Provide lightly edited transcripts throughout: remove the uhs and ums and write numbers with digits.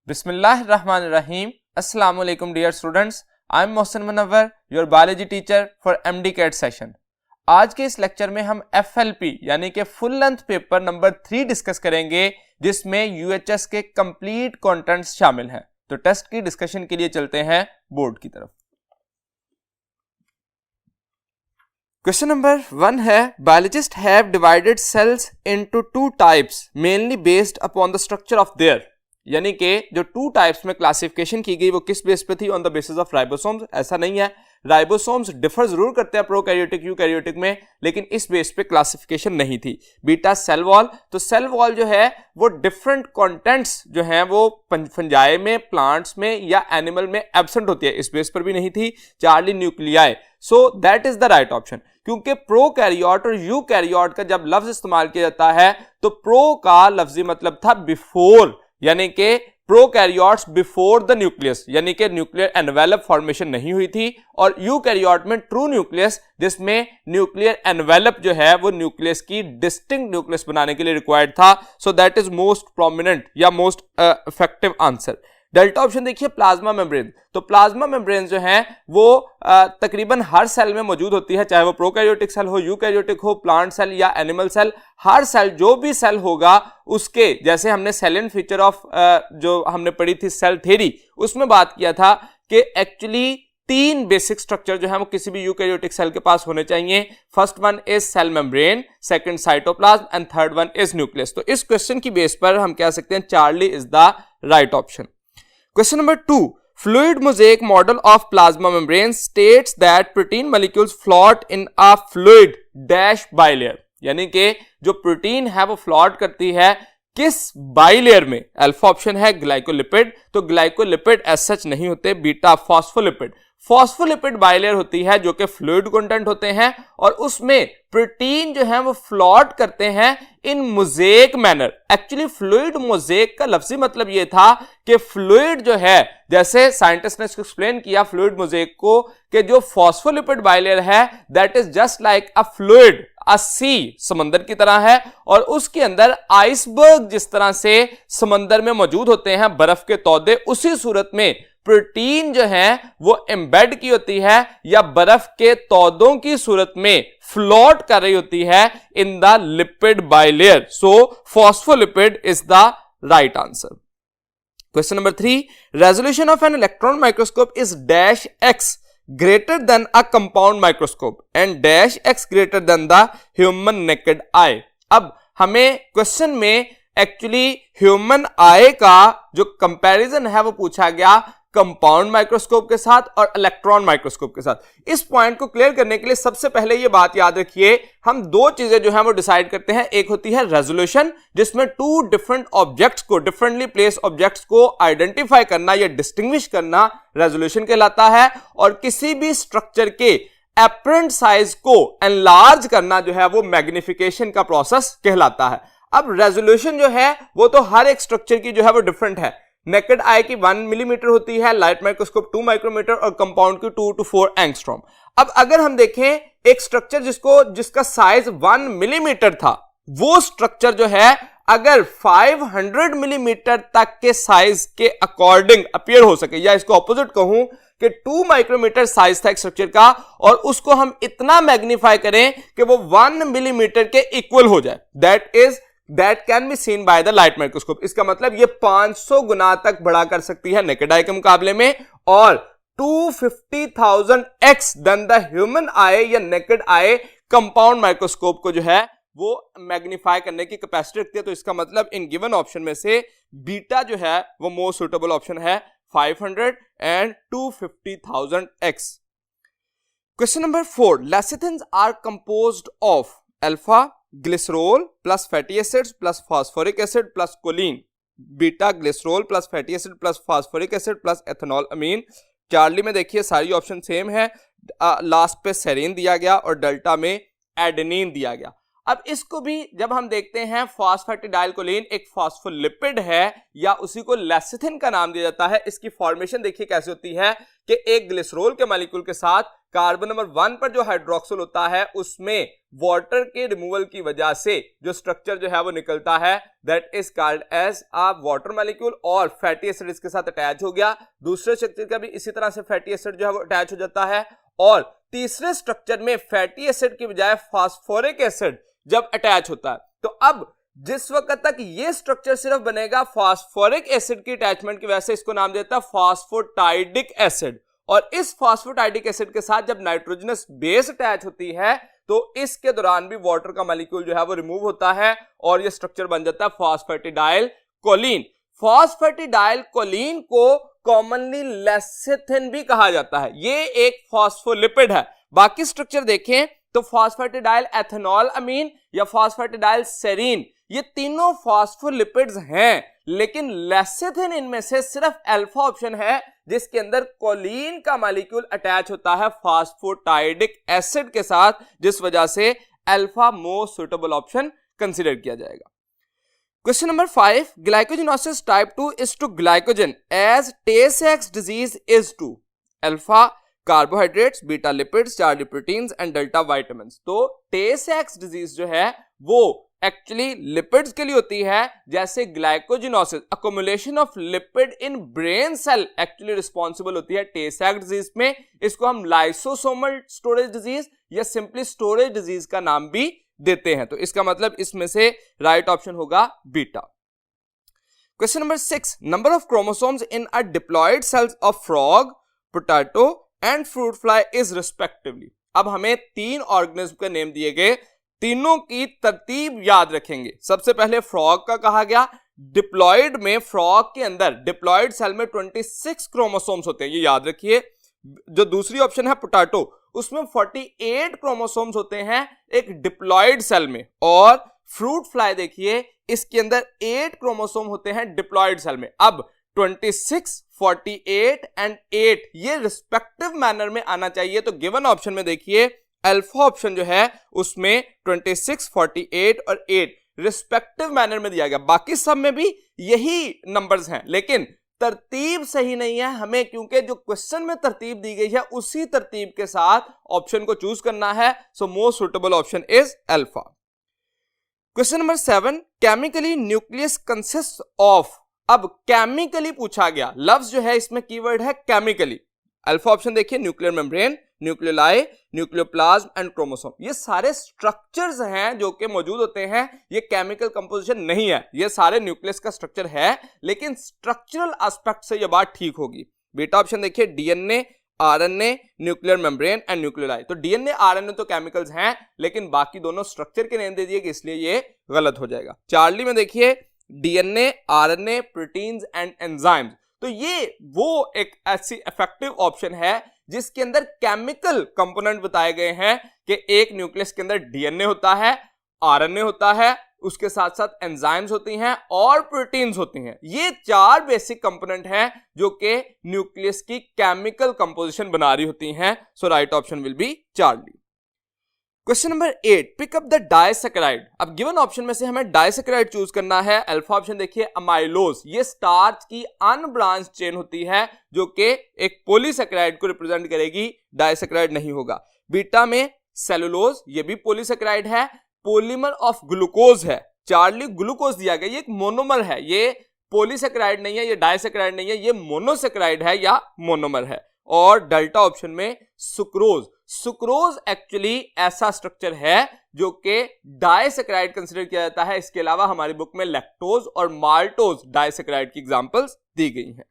Bismillahirrahmanirrahim. Assalamu alaikum dear students. I am Mohsin Munawwar, your biology teacher for MD CAT session. आज के इस lecture में हम FLP यानी कि full length paper number 3 discuss करेंगे जिसमें UHS के कंप्लीट कंटेंट्स शामिल हैं। तो टेस्ट की डिस्कशन के लिए चलते हैं बोर्ड की तरफ। क्वेश्चन नंबर 1 है biologist have divided cells into two types mainly based upon the structure of their, यानी कि जो टू टाइप्स में क्लासिफिकेशन की गई वो किस बेस पे थी? On the basis of ribosomes. ऐसा नहीं है, राइबोसोम्स डिफर जरूर करते हैं प्रोकैरियोटिक यूकैरियोटिक में, लेकिन इस बेस पे क्लासिफिकेशन नहीं थी। बीटा सेल वॉल, तो सेल वॉल जो है वो डिफरेंट कंटेंट्स जो हैं वो फंजाई में, प्लांट्स में या एनिमल में एब्सेंट होती है, इस बेस पर भी नहीं थी। Charlie nuclei, so that is the right option. क्योंकि प्रोकैरियोट और यूकैरियोट का जब लफ्ज इस्तेमाल किया जाता है तो प्रो का लफ्जी मतलब था बिफोर, यानी कि प्रोकैरियोट्स बिफोर द न्यूक्लियस, यानी कि न्यूक्लियर एनवेलप फॉर्मेशन नहीं हुई थी। और यूकैरियोट में ट्रू न्यूक्लियस, जिसमें न्यूक्लियर एनवेलप जो है वो न्यूक्लियस की डिस्टिंक्ट न्यूक्लियस बनाने के लिए रिक्वायर्ड था। So that is most prominent या most effective answer. Delta option देखिए प्लाज्मा मेम्ब्रेन, तो प्लाज्मा मेम्ब्रेन जो है वो तकरीबन हर सेल में मौजूद होती है, चाहे वो प्रोकैरियोटिक सेल हो, यूकैरियोटिक हो, प्लांट सेल या एनिमल सेल। हर सेल, जो भी सेल होगा उसके, जैसे हमने सेलियन फीचर ऑफ जो हमने पढ़ी थी सेल थ्योरी, उसमें बात किया था कि एक्चुअली 3 बेसिक स्ट्रक्चर जो है वो किसी भी यूकैरियोटिक सेल के पास होने चाहिए। First one is cell membrane, second cytoplasm and third one is nucleus. तो इस क्वेश्चन की बेस पर हम कह सकते हैं Charlie is the right option. Question number 2. Fluid mosaic model of plasma membrane states that protein molecules float in a fluid dash bilayer, यानी कि जो प्रोटीन है वो फ्लोट करती है किस बाइलेयर में? अल्फा ऑप्शन है ग्लाइकोलिपिड, तो ग्लाइकोलिपिड एज सच नहीं होते, बीटा फॉस्फोलिपिड। फॉस्फोलिपिड बाइलेयर होती है जो कि फ्लूइड कंटेंट होते हैं और उसमें प्रोटीन जो है वो फ्लोट करते हैं in mosaic manner. Actually fluid mosaic का लफ्जी मतलब ये था कि फ्लूइड जो है, जैसे साइंटिस्ट ने इसको एक्सप्लेन किया फ्लूइड मोज़ेक को, कि जो फॉस्फोलिपिड बाइलेयर है that is just like a fluid, a sea, समंदर की तरह है, और उसके अंदर आइसबर्ग जिस तरह से समंदर में मौजूद होते हैं बर्फ के तौदे, उसी सूरत में प्रोटीन जो है वो एम्बेड की होती है या बर्फ के तौदों की सूरत में फ्लोट कर रही होती है in the lipid bilayer. So phospholipid is the right answer. Question number 3. Resolution of an electron microscope is dash x greater than a compound microscope and dash x greater than the human naked eye. अब हमें question में actually human आई का जो comparison है वो पूछा गया compound microscope के साथ और इलेक्ट्रॉन माइक्रोस्कोप के साथ। इस पॉइंट को क्लियर करने के लिए सबसे पहले ये बात याद रखिए, हम 2 चीजें जो हैं वो डिसाइड करते हैं। एक होती है रेजोल्यूशन, जिसमें 2 डिफरेंट ऑब्जेक्ट्स को, डिफरेंटली प्लेस ऑब्जेक्ट्स को आइडेंटिफाई करना या डिस्टिंग्विश करना रेजोल्यूशन कहलाता है, और किसी भी स्ट्रक्चर के एपरेंट साइज को एनलार्ज करना जो है वो मैग्निफिकेशन का प्रोसेस कहलाता है। अब रेजोल्यूशन जो है वो तो हर एक स्ट्रक्चर की जो है वो डिफरेंट है। नेकेड आई की 1 मिलीमीटर होती है, लाइट माइक्रोस्कोप 2 माइक्रोमीटर और कंपाउंड की 2 to 4 एंगस्ट्रॉम। अब अगर हम देखें एक स्ट्रक्चर जिसका साइज 1 मिलीमीटर था, वो स्ट्रक्चर जो है अगर 500 मिलीमीटर तक के साइज के अकॉर्डिंग अपीयर हो सके, या इसको ऑपोजिट कहूं कि 2 माइक्रोमीटर साइज था एक स्ट्रक्चर का और उसको हम इतना मैग्नीफाई करें कि वो 1 मिलीमीटर के इक्वल हो जाए, that can be seen by the light microscope. इसका मतलब ये 500 गुना तक बढ़ा कर सकती है नेकेड आई के मुकाबले में, और 250,000x देन द ह्यूमन आई या नेकेड आई कंपाउंड माइक्रोस्कोप को जो है वो मैग्नीफाई करने की कैपेसिटी रखती है। तो इसका मतलब इन गिवन ऑप्शन में से बीटा जो है वो मोस्ट सुटेबल ऑप्शन है, 500 and 250,000x. Question number 4. Lecithins are composed of alpha glycerol plus fatty acids plus phosphoric acid plus choline, beta glycerol plus fatty acid plus phosphoric acid plus ethanol amine. Charlie में देखिए सारी option same है, last पे serine दिया गया और delta में adenine दिया गया। अब इसको भी जब हम देखते हैं, फॉस्फेटिडाइलकोलिन एक फॉस्फोलिपिड है या उसी को लेसिथिन का नाम दिया जाता है। इसकी फॉर्मेशन देखिए कैसे होती है कि एक ग्लिसरोल के मॉलिक्यूल के साथ कार्बन नंबर 1 पर जो हाइड्रोक्सिल होता है उसमें वाटर के रिमूवल की वजह से जो स्ट्रक्चर जो है वो निकलता है, that is called as a water molecule, और फैटी एसिड इसके साथ अटैच हो गया। दूसरे स्ट्रक्चर का भी इसी तरह से फैटी एसिड जो है वो अटैच हो जाता है, और तीसरे स्ट्रक्चर में फैटी एसिड की बजाय फास्फोरिक एसिड जब अटैच होता है, तो अब जिस वक्त तक ये स्ट्रक्चर सिर्फ बनेगा फास्फोरिक एसिड की अटैचमेंट की वजह से, इसको नाम देता है फास्फोटाइडिक एसिड। और इस फास्फोटाइडिक एसिड के साथ जब नाइट्रोजनस बेस अटैच होती है तो इसके दौरान भी वाटर का मॉलिक्यूल जो है वो रिमूव होता है और ये स्ट्रक्चर बन जाता है फॉस्फेटिडाइल कोलीन। फॉस्फेटिडाइल कोलीन को कॉमनली लेसिथिन भी कहा जाता है, ये एक फॉस्फोलिपिड है। बाकी स्ट्रक्चर देखें तो फॉस्फेटिडाइल एथेनॉल अमीन या फॉस्फेटिडाइल सेरीन, ये तीनों फॉस्फोलिपिड्स हैं, लेकिन लेसिथिन इनमें से सिर्फ अल्फा ऑप्शन है जिसके अंदर कोलीन का मॉलिक्यूल अटैच होता है फास्फोटाइडिक एसिड के साथ, जिस वजह से alpha most suitable option consider किया जाएगा। Question number 5, glycogenosis type 2 is to glycogen as Tay-Sachs disease is to alpha carbohydrates, beta lipids, Charlie proteins and delta vitamin. तो टे-सेक्स डिजीज जो है वो एक्चुअली लिपिड्स के लिए होती है, जैसे glycogenosis accumulation of lipid in brain cell actually responsible होती है टे-सेक्स डिजीज में। इसको हम लाइसोसोमल स्टोरेज डिजीज या सिंपली स्टोरेज डिजीज का नाम भी देते हैं। तो इसका मतलब इसमें से राइट ऑप्शन होगा beta. Question number 6, number of chromosomes in a diploid cells of frog, potato and fruit fly is respectively. अब हमें 3 ऑर्गेनिज्म के नेम दिए गए, तीनों की तरतीब याद रखेंगे। सबसे पहले फ्रॉग का कहा गया, डिप्लॉयड में फ्रॉग के अंदर डिप्लॉयड सेल में 26 क्रोमोसोम्स होते हैं, ये याद रखिए। जो दूसरी ऑप्शन है पोटैटो, उसमें 48 क्रोमोसोम्स होते हैं एक डिप्लॉयड सेल में, और फ्रूट फ्लाई देखिए इसके अंदर 8 क्रोमोसोम होते हैं डिप्लॉयड सेल में। अब 26, 48 एंड 8 ये रिस्पेक्टिव मैनर में आना चाहिए। तो गिवन ऑप्शन में देखिए अल्फा ऑप्शन जो है उसमें 26, 48 और 8 रिस्पेक्टिव मैनर में दिया गया। बाकी सब में भी यही नंबर्स हैं, लेकिन तरतीब सही नहीं है हमें, क्योंकि जो क्वेश्चन में तरतीब दी गई है उसी तरतीब के साथ ऑप्शन को चूज करना है। So most suitable option is alpha. Question number 7, chemically nucleus consist of. अब केमिकली पूछा गया, लफ्ज जो है इसमें कीवर्ड है केमिकली। अल्फा ऑप्शन देखिए nuclear membrane, nucleoli, nucleoplasm and chromosome, ये सारे स्ट्रक्चर्स हैं जो कि मौजूद होते हैं, ये केमिकल कंपोजिशन नहीं है, ये सारे न्यूक्लियस का स्ट्रक्चर है, लेकिन स्ट्रक्चरल एस्पेक्ट से ये बात ठीक होगी। बीटा ऑप्शन देखिए DNA, RNA, nuclear membrane and nucleoli. तो डीएनए आरएनए तो केमिकल्स हैं, लेकिन बाकी दोनों स्ट्रक्चर के नेम दे दिए कि इसलिए ये गलत हो जाएगा। चार्ली में देखिए DNA, RNA, proteins and enzymes, तो ये वो एक ऐसी इफेक्टिव ऑप्शन है जिसके अंदर केमिकल कंपोनेंट बताए गए हैं कि एक न्यूक्लियस के अंदर डीएनए होता है, आरएनए होता है, उसके साथ साथ एंजाइम्स होती हैं और प्रोटीन्स होती हैं। ये 4 बेसिक कंपोनेंट हैं जो कि न्यूक्लियस की केमिकल कंपोजिशन बना रही होती हैं। So right option will be Charlie. Question number 8, pick up the disaccharide. अब गिवन ऑप्शन में से हमें डाइसैकेराइड चूज करना है। अल्फा ऑप्शन देखिए अमाइलोज, ये स्टार्च की अनब्रांच चेन होती है जो कि एक पॉलीसैकेराइड को रिप्रेजेंट करेगी, डाइसैकेराइड नहीं होगा। बीटा में सेलुलोज, ये भी पॉलीसैकेराइड है, पॉलीमर ऑफ ग्लूकोज है। चार्ली ग्लूकोज दिया गया, ये एक मोनोमर है, ये पॉलीसैकेराइड नहीं है, ये डाइसैकेराइड नहीं है, ये मोनोसैकेराइड है या मोनोमर है। और डेल्टा ऑप्शन में सुक्रोज, सुक्रोज एक्चुअली ऐसा स्ट्रक्चर है जो कि डाइसैकेराइड कंसीडर किया जाता है। इसके अलावा हमारी बुक में लैक्टोज और माल्टोज डाइसैकेराइड की एग्जांपल्स दी गई हैं।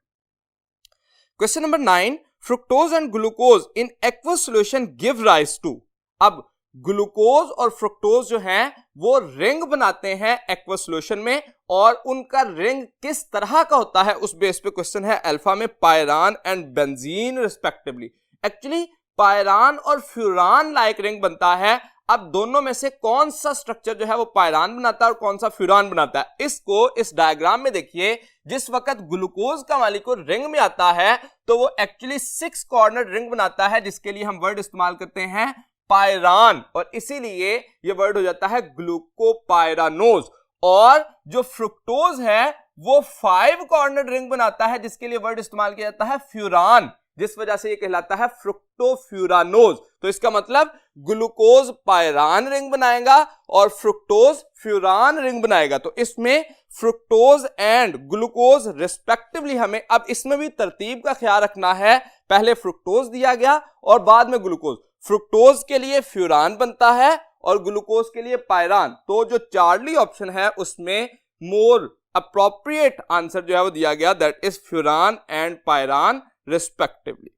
Question number 9, fructose and glucose in aqueous solution give rise to. अब ग्लूकोज और फ्रुक्टोज जो हैं वो रिंग बनाते हैं एक्वस सॉल्यूशन में, और उनका रिंग किस तरह का होता है उस बेस पे क्वेश्चन है। अल्फा में pyran and benzene respectively. Actually pyran और फ्यूरान लाइक रिंग बनता है। अब दोनों में से कौन सा स्ट्रक्चर जो है वो पायरान बनाता है और कौन सा फ्यूरान बनाता है, इसको इस डायग्राम में देखिए। जिस वक्त ग्लूकोज का मॉलिक्यूल रिंग में आता है तो वो एक्चुअली 6 कॉर्नर रिंग बनाता है, जिसके लिए हम वर्ड इस्तेमाल करते हैं पायरान, और इसीलिए ये वर्ड हो जाता है ग्लूकोपायरानोज। और जो फ्रुक्टोज है वो 5 कॉर्नर रिंग बनाता है, जिसके लिए वर्ड इस्तेमाल किया जाता है फ्यूरान। जिस वजह से ये कहलाता है फ्रुक्टोफ्यूरानोज। तो इसका मतलब ग्लूकोज पायरान रिंग बनाएगा और फ्रुक्टोज फ्यूरान रिंग बनाएगा। तो इसमें फ्रुक्टोज एंड ग्लूकोज रिस्पेक्टिवली हमें अब इसमें भी तरतीब का ख्याल रखना है, पहले फ्रुक्टोज दिया गया और बाद में ग्लूकोज। फ्रुक्टोज के लिए फ्यूरान बनता है और ग्लूकोज के लिए पायरान। तो जो चार्ली ऑप्शन है उसमें मोर अप्रोप्रिएट आंसर जो है वो दिया गया, that is furan and pyran respectively.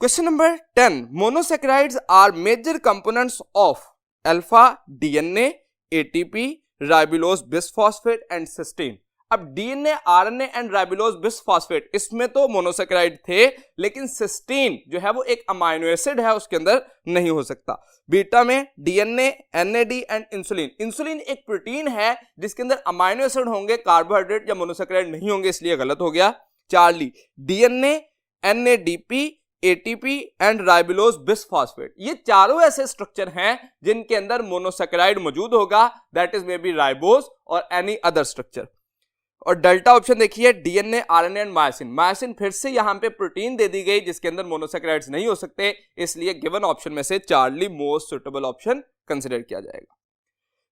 Question number 10, monosaccharides are major components of alpha DNA, ATP, ribulose bisphosphate and cysteine. अब DNA, RNA and ribulose bisphosphate इसमें तो मोनोसैकेराइड थे, लेकिन सिस्टीन जो है वो एक अमाइनो एसिड है, उसके अंदर नहीं हो सकता। बीटा में DNA, NAD and insulin. Insulin एक प्रोटीन है जिसके अंदर अमाइनो एसिड होंगे, कार्बोहाइड्रेट या मोनोसैकेराइड नहीं होंगे, इसलिए गलत हो गया। Charlie, DNA, NADP, ATP and ribulose bisphosphate, ये चारों ऐसे स्ट्रक्चर हैं जिनके अंदर मोनोसैकेराइड मौजूद होगा, that is may be ribose और एनी अदर स्ट्रक्चर। और डेल्टा ऑप्शन देखिए, DNA, RNA and myosin. Myosin फिर से यहां पे प्रोटीन दे दी गई जिसके अंदर मोनोसैकेराइड्स नहीं हो सकते, इसलिए गिवन ऑप्शन में से Charlie most suitable option consider किया जाएगा।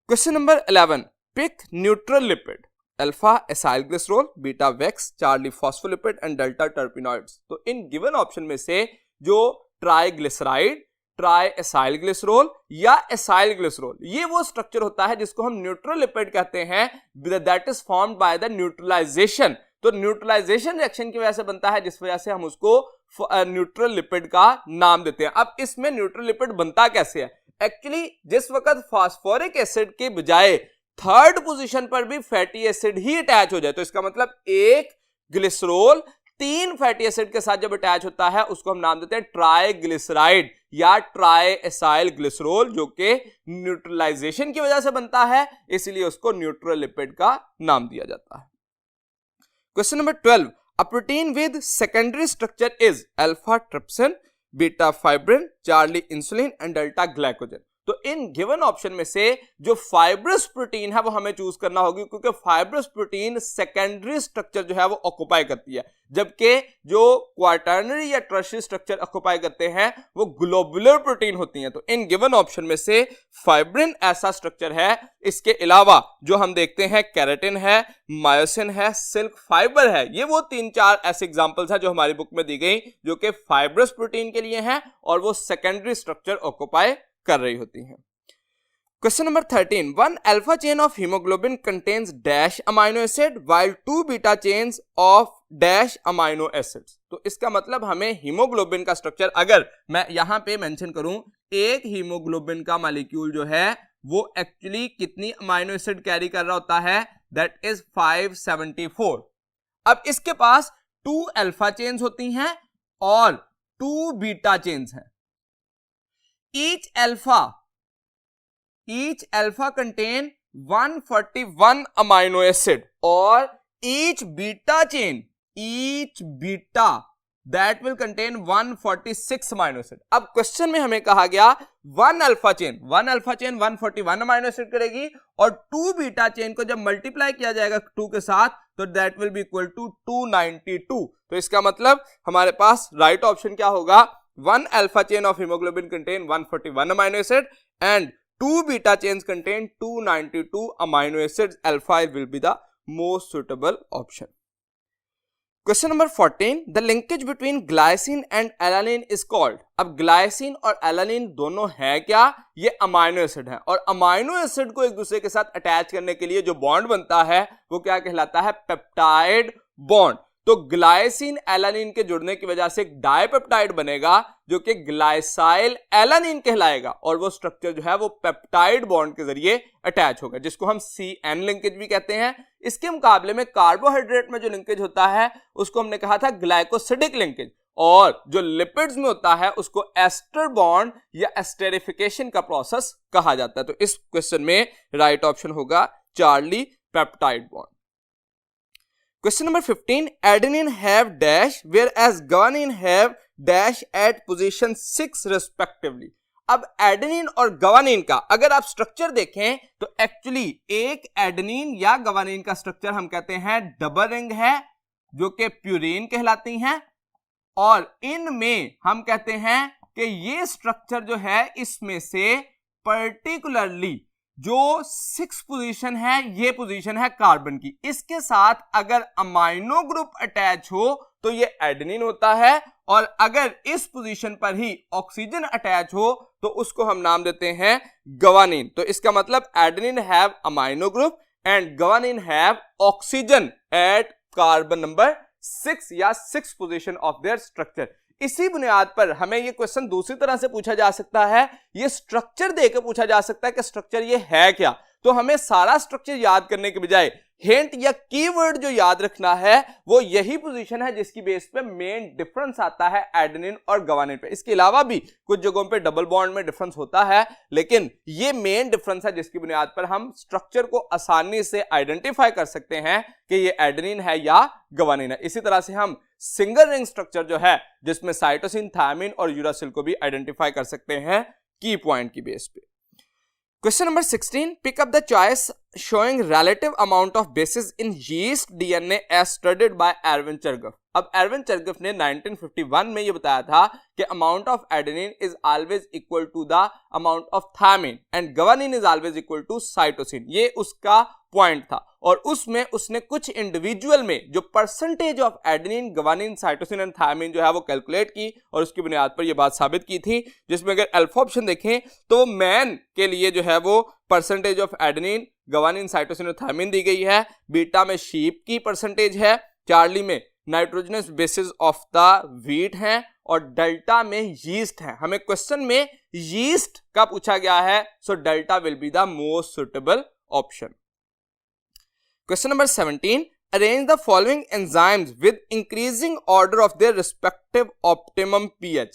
Question number 11, pick neutral lipid, alpha acyl glycerol, beta wax, Charlie phospholipid and delta terpenoids. तो इन गिवन ऑप्शन में से जो ट्राइग्लिसराइड, ट्राई एसाइल ग्लिसरॉल या एसाइल ग्लिसरॉल, ये वो स्ट्रक्चर होता है जिसको हम न्यूट्रल लिपिड कहते हैं, that is formed by the neutralization. तो न्यूट्रलाइजेशन रिएक्शन की वजह से बनता है, जिस वजह से हम उसको न्यूट्रल लिपिड का नाम देते हैं। अब इसमें न्यूट्रल लिपिड बनता कैसे है? एक्चुअली जिस वक्त फास्फोरिक एसिड के बजाय थर्ड पोजीशन पर भी फैटी एसिड ही अटैच हो जाए, तो इसका मतलब एक ग्लिसरॉल 3 फैटी एसिड के साथ जब अटैच होता है उसको हम नाम देते हैं ट्राइग्लिसराइड या ट्राई एसाइल ग्लिसरॉल, जो कि न्यूट्रलाइजेशन की वजह से बनता है, इसलिए उसको न्यूट्रल लिपिड का नाम दिया जाता है। Question number 12, a protein with secondary structure is alpha trypsin, beta fibrin, Charlie insulin and delta glycogen. तो इन गिवन ऑप्शन में से जो फाइब्रस प्रोटीन है वो हमें चूज करना होगी, क्योंकि फाइब्रस प्रोटीन सेकेंडरी स्ट्रक्चर जो है वो ऑक्युपाई करती है, जबकि जो क्वाटर्नरी या टर्शियरी स्ट्रक्चर ऑक्युपाई करते हैं वो ग्लोबुलर प्रोटीन होती हैं। तो इन गिवन ऑप्शन में से फाइब्रिन ऐसा स्ट्रक्चर है। इसके अलावा जो हम देखते हैं केराटिन है, मायोसिन है, सिल्क फाइबर है, ये वो 3-4 ऐसे एग्जांपल्स हैं जो हमारी बुक में दी गई जो कि फाइब्रस प्रोटीन के लिए हैं और वो सेकेंडरी स्ट्रक्चर ऑक्युपाई कर रही होती हैं। Question number 13, 1 alpha chain of haemoglobin contains dash amino acid while 2 beta chains of dash amino acids. तो इसका मतलब हमें हीमोग्लोबिन का स्ट्रक्चर, अगर मैं यहां पे मेंशन करूं, एक हीमोग्लोबिन का मॉलिक्यूल जो है वो एक्चुअली कितनी अमाइनो एसिड कैरी कर रहा होता है, दैट इज 574। अब इसके पास 2 अल्फा चेन्स होती हैं और 2 बीटा चेन्स हैं। Each alpha contain 141 amino acid और each beta that will contain 146 amino acid। अब क्वेश्चन में हमें कहा गया 1 अल्फा चेन 141 अमाइनो एसिड करेगी और 2 बीटा चेन को जब मल्टीप्लाई किया जाएगा 2 के साथ तो that will be equal to 292। तो इसका मतलब हमारे पास राइट ऑप्शन क्या होगा, 1 alpha chain of hemoglobin contain 141 amino acid and 2 beta chains contain 292 amino acids. Alpha will be the most suitable option. Question number 14, the linkage between glycine and alanine is called। अब glycine और alanine दोनों है क्या, ये amino acid है और amino acid को एक दूसरे के साथ अटैच करने के लिए जो बॉन्ड बनता है वो क्या कहलाता है, पेप्टाइड बॉन्ड। तो ग्लाइसिन एलानिन के जुड़ने की वजह से एक डाइपेप्टाइड बनेगा जो कि ग्लाइसाइल एलानिन कहलाएगा और वो स्ट्रक्चर जो है वो पेप्टाइड बॉन्ड के जरिए अटैच होगा, जिसको हम CN लिंकेज भी कहते हैं। इसके मुकाबले में कार्बोहाइड्रेट में जो लिंकेज होता है उसको हमने कहा था ग्लाइकोसिडिक लिंकेज, और जो लिपिड्स में होता है उसको एस्टर बॉन्ड या एस्टेरिफिकेशन का प्रोसेस कहा जाता है। तो इस क्वेश्चन में राइट ऑप्शन होगा Charlie peptide bond. Question number 15, adenine have dash whereas guanine have dash at position 6 respectively। अब एडेनिन और गवानीन का अगर आप स्ट्रक्चर देखें तो एक्चुअली एक एडेनिन या गवानीन का स्ट्रक्चर हम कहते हैं डबल रिंग है जो कि प्यूरीन कहलाती हैं, और इनमें हम कहते हैं कि ये स्ट्रक्चर जो है इसमें से पर्टिकुलरली जो 6 पोजीशन है ये पोजीशन है कार्बन की, इसके साथ अगर अमाइनो ग्रुप अटैच हो तो ये एडेनिन होता है, और अगर इस पोजीशन पर ही ऑक्सीजन अटैच हो तो उसको हम नाम देते हैं गवानिन। तो इसका मतलब adenine have amino group and guanine have oxygen at carbon number 6 या 6 पोजीशन ऑफ देयर स्ट्रक्चर। इसी बुनियाद पर हमें ये क्वेश्चन दूसरी तरह से पूछा जा सकता है, ये स्ट्रक्चर देकर पूछा जा सकता है कि स्ट्रक्चर ये है क्या। तो हमें सारा स्ट्रक्चर याद करने के बजाय हिंट या कीवर्ड जो याद रखना है वो यही पोजीशन है जिसकी बेस पे मेन डिफरेंस आता है एडेनिन और गवानिन पे। इसके अलावा भी कुछ जगहों पे डबल बॉन्ड में डिफरेंस होता है, लेकिन ये मेन डिफरेंस है जिसकी बुनियाद पर हम स्ट्रक्चर को आसानी से आइडेंटिफाई कर सकते हैं कि ये एडेनिन है या गवानिन है। इसी तरह से हम सिंगल रिंग स्ट्रक्चर जो है जिसमें साइटोसिन, थायमिन और यूरासिल को भी आइडेंटिफाई कर सकते हैं की पॉइंट की बेस पे। Question number 16. Pick up the choice showing relative amount of bases in yeast DNA as studied by Erwin Chargaff. अब एरविन चरगफ ने 1951 में ये बताया था कि amount of adenine is always equal to the amount of thymine and guanine is always equal to cytosine. ये उसका point था, और उसमें उसने कुछ इंडिविजुअल में जो percentage of adenine, guanine, cytosine and thymine जो है वो कैलकुलेट की और उसकी बुनियाद पर ये बात साबित की थी, जिसमें अगर अल्फा ऑप्शन देखें तो मैन के लिए जो है वो percentage of adenine, guanine, cytosine और थायमिन दी गई है, बीटा में शीप की परसेंटेज है, चार्ली में nitrogenous bases of the wheat हैं, और डेल्टा में यीस्ट है। हमें क्वेश्चन में यीस्ट का पूछा गया है, so delta will be the most suitable option. Question number 17. Arrange the following enzymes with increasing order of their respective optimum pH.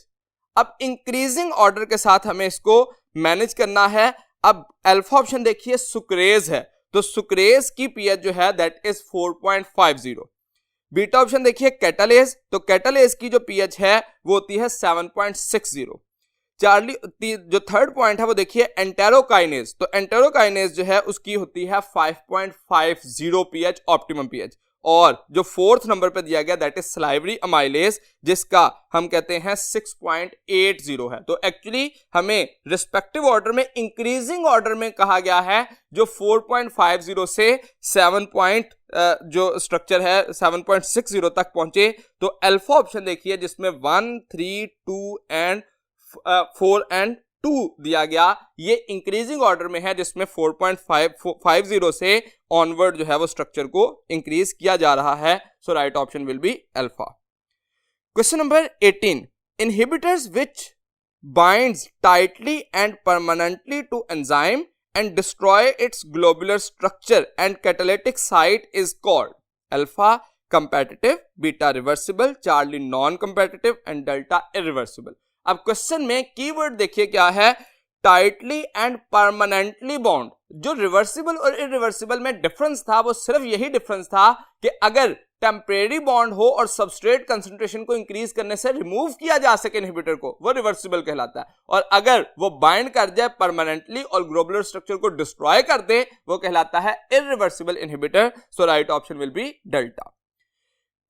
अब increasing order के साथ हमें इसको मैनेज करना है। अब अल्फा ऑप्शन देखिए सुक्रेज है, तो सुक्रेज की pH जो है दैट इज 4.50। बीटा ऑप्शन देखिए कैटालेज, तो कैटालेज की जो pH है वो होती है 7.60। चार्ली जो थर्ड पॉइंट है वो देखिए एंटेरोकाइनेज, तो एंटेरोकाइनेज जो है उसकी होती है 5.50 pH ऑप्टिमम pH, और जो फोर्थ नंबर पे दिया गया दैट इज सलाइवरी अमाइलेज जिसका हम कहते हैं 6.80 है। तो एक्चुअली हमें रिस्पेक्टिव ऑर्डर में इंक्रीजिंग ऑर्डर में कहा गया है, जो 4.50 से 7 जो स्ट्रक्चर है 7.60 तक पहुंचे। तो अल्फा ऑप्शन देखिए जिसमें 1, 3, 2 एंड 4 एंड 2 दिया गया, ये इंक्रीजिंग ऑर्डर में है जिसमें 4.50 से ऑनवर्ड जो है वो स्ट्रक्चर को इंक्रीज किया जा रहा है। So right option will be alpha. Question number 18. Inhibitors which binds tightly and permanently to enzyme and destroy its globular structure and catalytic site is called alpha competitive, beta reversible, charlie non-competitive and delta irreversible. अब question में keyword देखिए क्या है, tightly and permanently bond. जो reversible और irreversible में difference था वो सिर्फ यही डिफरेंस था कि अगर टेम्परेरी बॉन्ड हो और सबस्ट्रेट कंसंट्रेशन को इंक्रीज करने से रिमूव किया जा सके इनहिबिटर को, वो रिवर्सिबल कहलाता है, और अगर वो बाइंड कर जाए परमानेंटली और ग्लोबुलर स्ट्रक्चर को डिस्ट्रॉय कर दे वो कहलाता है irreversible inhibitor. So right option will be delta.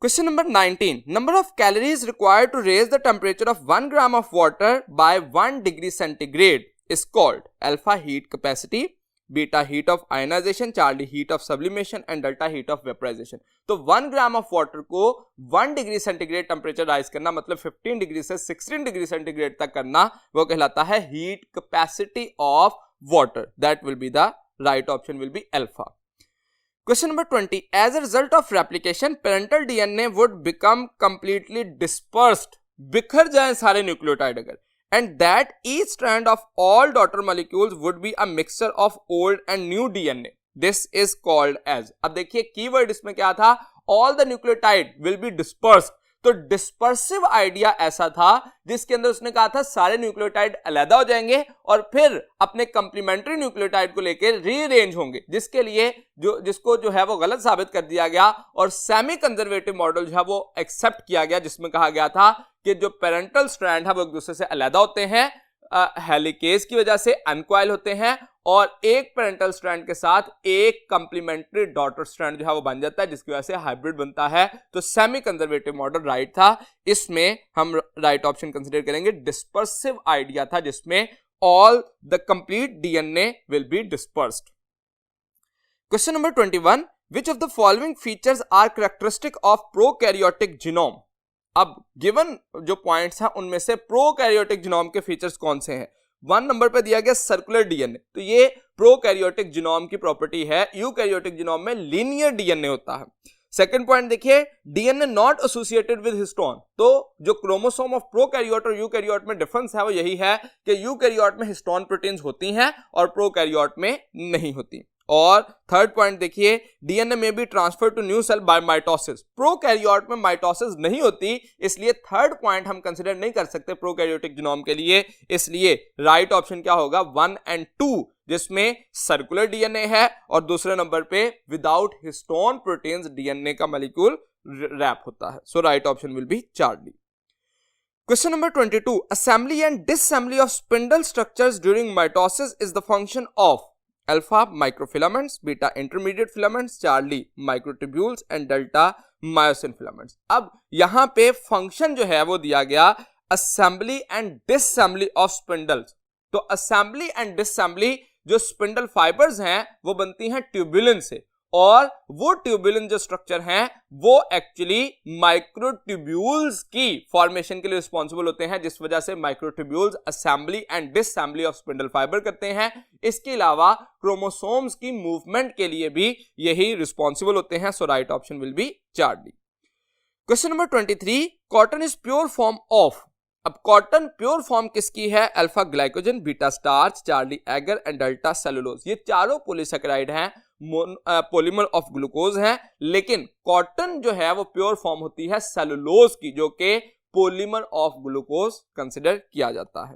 Question number 19. Number of calories required to raise the temperature of 1 gram of water by 1 degree centigrade is called alpha heat capacity, beta heat of ionization, charlie heat of sublimation and delta heat of vaporization. तो 1 gram of water को 1 degree centigrade temperature rise करना मतलब 15 degree से 16 degree centigrade तक करना, वो कहलाता है heat capacity of water. That will be the right option will be alpha. Question number 20. As a result of replication, parental DNA would become completely dispersed. बिखर जाए सारे न्यूक्लियोटाइड अगर, and that each strand of all daughter molecules would be a mixture of old and new DNA. This is called as. अब देखिए keyword इसमें क्या था, all the nucleotide will be dispersed. तो डिस्पर्सिव आइडिया ऐसा था जिसके अंदर उसने कहा था सारे न्यूक्लियोटाइड अलग हो जाएंगे और फिर अपने कंप्लीमेंट्री न्यूक्लियोटाइड को लेकर रीअरेंज होंगे, जिसके लिए जिसको जो है वो गलत साबित कर दिया गया और सेमी कंजर्वेटिव मॉडल जो है वो एक्सेप्ट किया गया, जिसमें कहा गया था कि जो पेरेंटल स्ट्रैंड है वो एक दूसरे से अलग होते हैं हेलिकेज की वजह से अनकॉइल होते हैं और एक पेरेंटल स्ट्रैंड के साथ एक कंप्लीमेंट्री डॉटर स्ट्रैंड जो है वो बन जाता है, जिसकी वजह से हाइब्रिड बनता है। तो सेमी कंजर्वेटिव मॉडल राइट था। इसमें हम राइट ऑप्शन कंसीडर करेंगे। डिस्पर्सिव आइडिया था जिसमें all the complete DNA will be dispersed. Question number 21, which of the following features are characteristic of prokaryotic genome. अब गिवन जो पॉइंट्स हैं उनमें से प्रोकैरियोटिक जीनोम के फीचर्स कौन से हैं। 1 नंबर पे दिया गया सर्कुलर डीएनए, तो ये प्रोकैरियोटिक जीनोम की प्रॉपर्टी है। यूकैरियोटिक जीनोम में लीनियर डीएनए होता है। सेकंड पॉइंट देखिए, DNA not associated with histone. तो जो क्रोमोसोम ऑफ प्रोकैरियोट और यूकैरियोट में डिफरेंस है वो यही है कि यूकैरियोट में हिस्टोन प्रोटीन्स होती हैं और प्रोकैरियोट में नहीं होती। और थर्ड पॉइंट देखिए, डीएनए में be transfer to new cell by mitosis. Prokaryote में माइटोसिस नहीं होती, इसलिए थर्ड पॉइंट हम कंसीडर नहीं कर सकते प्रोकैरियोटिक जीनोम के लिए। इसलिए राइट ऑप्शन क्या होगा, 1 और 2, जिसमें सर्कुलर डीएनए है और दूसरे नंबर पे विदाउट हिस्टोन प्रोटीन्स डीएनए का मॉलिक्यूल रैप होता है। So right option will be 4D। Question number 22, assembly and disassembly of spindle structures during mitosis is the function of alpha microfilaments, beta intermediate filaments, charlie microtubules and delta myosin filaments. अब यहां पे function जो है वो दिया गया assembly and disassembly of spindles. तो assembly and disassembly जो स्पिंडल फाइबर्स हैं वो बनती हैं ट्यूबुलिन से, और वो ट्यूबुलिन जो स्ट्रक्चर हैं वो एक्चुअली माइक्रोट्यूब्यूल्स की फॉर्मेशन के लिए रिस्पॉन्सिबल होते हैं, जिस वजह से microtubules assembly and disassembly of spindle fibre करते हैं। इसके अलावा क्रोमोसोम्स की मूवमेंट के लिए भी यही रिस्पॉन्सिबल होते हैं। So right option will be 4D। Question number 23, cotton is pure form of. अब कॉटन प्योर फॉर्म किसकी है, alpha glycogen, beta starch, charlie agar and delta cellulose. ये चारों पॉलीसेकेराइड हैं, पॉलीमर ऑफ ग्लूकोज है, लेकिन कॉटन जो है वो प्योर फॉर्म होती है सेलुलोज की, जो कि पॉलीमर ऑफ ग्लूकोज कंसिडर किया जाता है।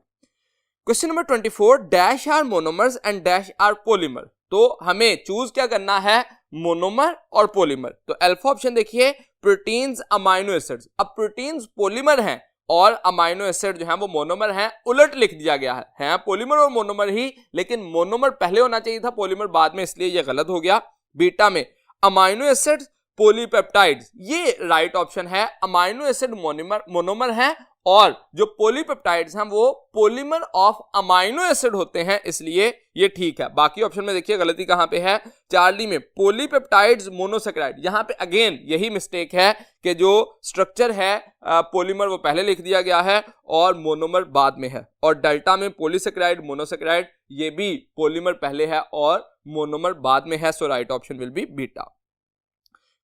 Question number 24, dash are monomers and dash are polymer. तो हमें चूज क्या करना है, मोनोमर और पॉलीमर। तो अल्फा ऑप्शन देखिए, प्रोटीन्स अमाइनो एसिड्स। अब प्रोटीन्स पॉलीमर हैं और अमाइनो एसिड जो है वो मोनोमर हैं, उलट लिख दिया गया है पॉलीमर और मोनोमर ही, लेकिन मोनोमर पहले होना चाहिए था, पॉलीमर बाद में, इसलिए ये गलत हो गया। बीटा में अमाइनो एसिड पॉलीपेप्टाइड्स, ये राइट ऑप्शन है। अमाइनो एसिड मोनोमर है और जो पॉलीपेप्टाइड्स हैं वो पॉलीमर ऑफ अमाइनो एसिड होते हैं, इसलिए ये ठीक है। बाकी ऑप्शन में देखिए गलती कहां पे है, चार्ली में पॉलीपेप्टाइड्स मोनोसेकेराइड। यहां पे अगेन यही मिस्टेक है कि जो स्ट्रक्चर है पॉलीमर वो पहले लिख दिया गया है और मोनोमर बाद में है। और डेल्टा में पॉलीसेकेराइड मोनोसेकेराइड, ये भी पॉलीमर पहले है और मोनोमर बाद में है। So right option will be beta.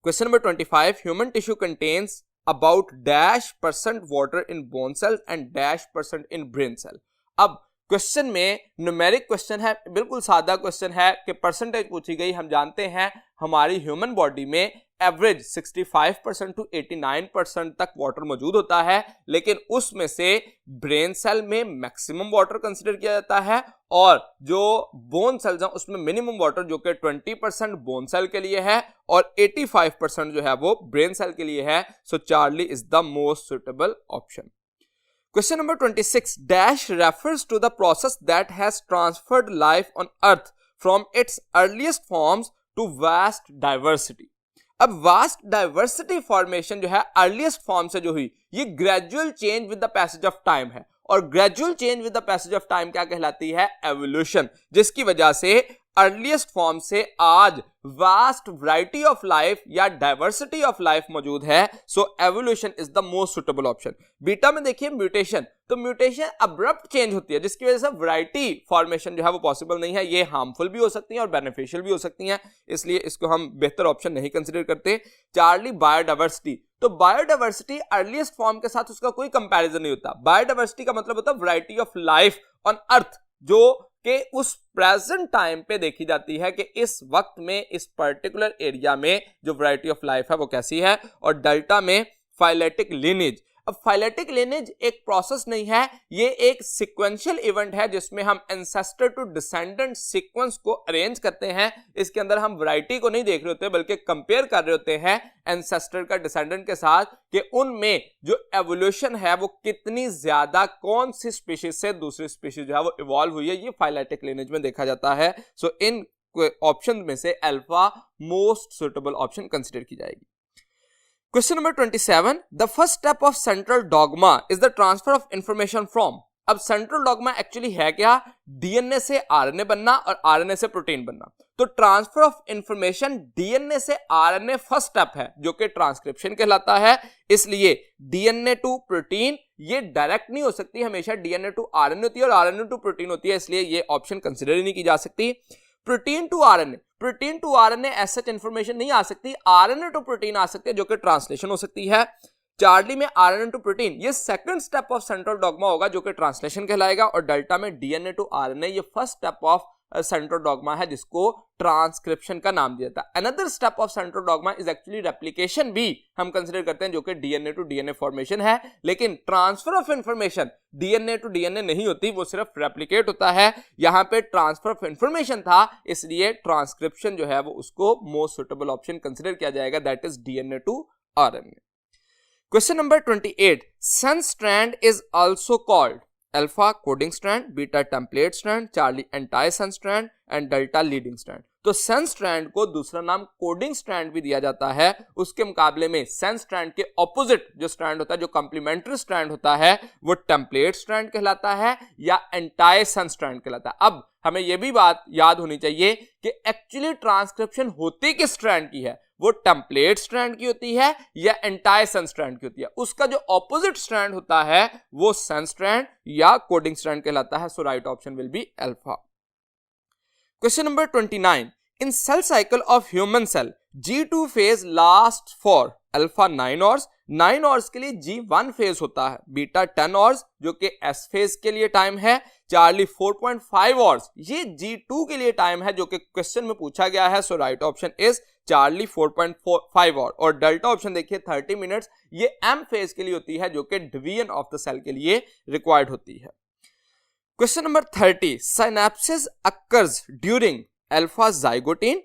Question number 25, human tissue contains about -% water in bone cells and -% in brain cell। अब क्वेश्चन में न्यूमेरिक क्वेश्चन है, बिल्कुल सादा क्वेश्चन है कि परसेंटेज पूछी गई। हम जानते हैं हमारी ह्यूमन बॉडी में एवरेज 65% टू 89% तक वाटर मौजूद होता है, लेकिन उसमें से ब्रेन सेल में मैक्सिमम वाटर कंसीडर किया जाता है और जो बोन सेल्स हैं उसमें मिनिमम वाटर, जो कि 20% बोन सेल के लिए है और 85% जो है वो ब्रेन सेल के लिए है। So charlie is the most suitable option. Question number 26, dash refers to the process that has transferred life on earth from its earliest forms to vast diversity। अब vast diversity formation जो है earliest form से जो हुई, ये gradual change with the passage of time है, और gradual change with the passage of time क्या कहलाती है, evolution, जिसकी वजह से अर्लीस्ट फॉर्म से आज वास्ट वैरायटी ऑफ लाइफ या डाइवर्सिटी ऑफ लाइफ मौजूद है। So evolution is the most suitable option. Beta में देखिए म्यूटेशन, तो म्यूटेशन अब्रप्ट चेंज होती है जिसकी वजह से वैरायटी फॉर्मेशन जो है वो पॉसिबल नहीं है। ये हार्मफुल भी हो सकती है और बेनिफिशियल भी हो सकती हैं, इसलिए इसको हम बेहतर ऑप्शन नहीं कंसीडर करते। चार्ली बायोडाइवर्सिटी, तो बायोडाइवर्सिटी अर्लीस्ट फॉर्म के साथ उसका कोई कंपैरिजन नहीं होता। बायोडाइवर्सिटी का मतलब होता है variety of life on earth, जो कि उस प्रेजेंट टाइम पे देखी जाती है कि इस वक्त में इस पर्टिकुलर एरिया में जो वैरायटी ऑफ लाइफ है वो कैसी है। और डेल्टा में फाइलेटिक लिनेज, अब फाइलेटिक लिनेज एक प्रोसेस नहीं है, ये एक सिक्वेंशियल इवेंट है जिसमें हम एंसेस्टर टू डिसेंडेंट सीक्वेंस को अरेंज करते हैं। इसके अंदर हम वैरायटी को नहीं देख रहे होते बल्कि कंपेयर कर रहे होते हैं एंसेस्टर का डिसेंडेंट के साथ कि उनमें जो एवोल्यूशन है वो कितनी ज्यादा कौन सी स्पीशीज से दूसरी स्पीशीज जो है वो इवॉल्व हुई है, ये फाइलेटिक लिनेज में देखा जाता है। सो इन ऑप्शन में से alpha most suitable option consider की जाएगी। Question number 27, the first step of central dogma is the transfer of information from. अब सेंट्रल डॉगमा एक्चुअली है क्या? डीएनए से आरएनए बनना और आरएनए से प्रोटीन बनना। तो ट्रांसफर ऑफ इंफॉर्मेशन डीएनए से आरएनए फर्स्ट स्टेप है जो कि ट्रांसक्रिप्शन कहलाता है। इसलिए डीएनए टू प्रोटीन ये डायरेक्ट नहीं हो सकती, हमेशा डीएनए टू आरएनए होती है और आरएनए टू प्रोटीन होती है, इसलिए ये ऑप्शन कंसिडर ही नहीं की जा सकती। Protein to RNA as such information नहीं आ सकती, आरएनए टू प्रोटीन आ सकती है जो कि ट्रांसलेशन हो सकती है। चार्ली में आरएनए टू प्रोटीन ये second step of central dogma होगा जो कि ट्रांसलेशन कहलाएगा, और डेल्टा में डीएनए टू आरएनए ये first step of central dogma है जिसको ट्रांसक्रिप्शन का नाम दिया था। Another step of central dogma is actually replication भी हम कंसीडर करते हैं जो कि डीएनए टू डीएनए फॉर्मेशन है, लेकिन transfer of information DNA to DNA नहीं होती, वो सिर्फ रेप्लिकेट होता है। यहां पे ट्रांसफर ऑफ इंफॉर्मेशन था, इसलिए ट्रांसक्रिप्शन जो है वो उसको मोस्ट सुटेबल ऑप्शन कंसीडर किया जाएगा, that is DNA to RNA. Question number 28, sense strand is also called alpha coding strand, beta template strand, charlie antisense strand and delta leading strand. तो sense strand को दूसरा नाम coding strand भी दिया जाता है। उसके मुकाबले में सेंस स्ट्रैंड के ऑपोजिट जो स्ट्रैंड होता है, जो कंप्लीमेंट्री स्ट्रैंड होता है, वो टेम्पलेट स्ट्रैंड कहलाता है या एंटाई सेंस स्ट्रैंड कहलाता है। अब हमें यह भी बात याद होनी चाहिए कि एक्चुअली ट्रांसक्रिप्शन होती किस स्ट्रैंड की है, वो टेम्पलेट स्ट्रैंड की होती है या एंटायर सेंस स्ट्रैंड की होती है। उसका जो ऑपोजिट स्ट्रैंड होता है वो सेंस स्ट्रैंड या कोडिंग स्ट्रैंड कहलाता है। So right option will be alpha. Question number 29, in cell cycle of human cell G2 phase last for alpha 9 hours, 9 hours के लिए G1 फेज होता है, बीटा 10 आवर्स जो कि S फेज के लिए टाइम है, चार्ली 4.5 आवर्स ये G2 के लिए टाइम है जो कि क्वेश्चन में पूछा गया है। So right option is charlie 4.5 hour, और डेल्टा ऑप्शन देखिए 30 मिनट्स ये M फेज के लिए होती है जो कि डिवीजन ऑफ द सेल के लिए रिक्वायर्ड होती है। Question number 30, synapses occurs during alpha zygotene,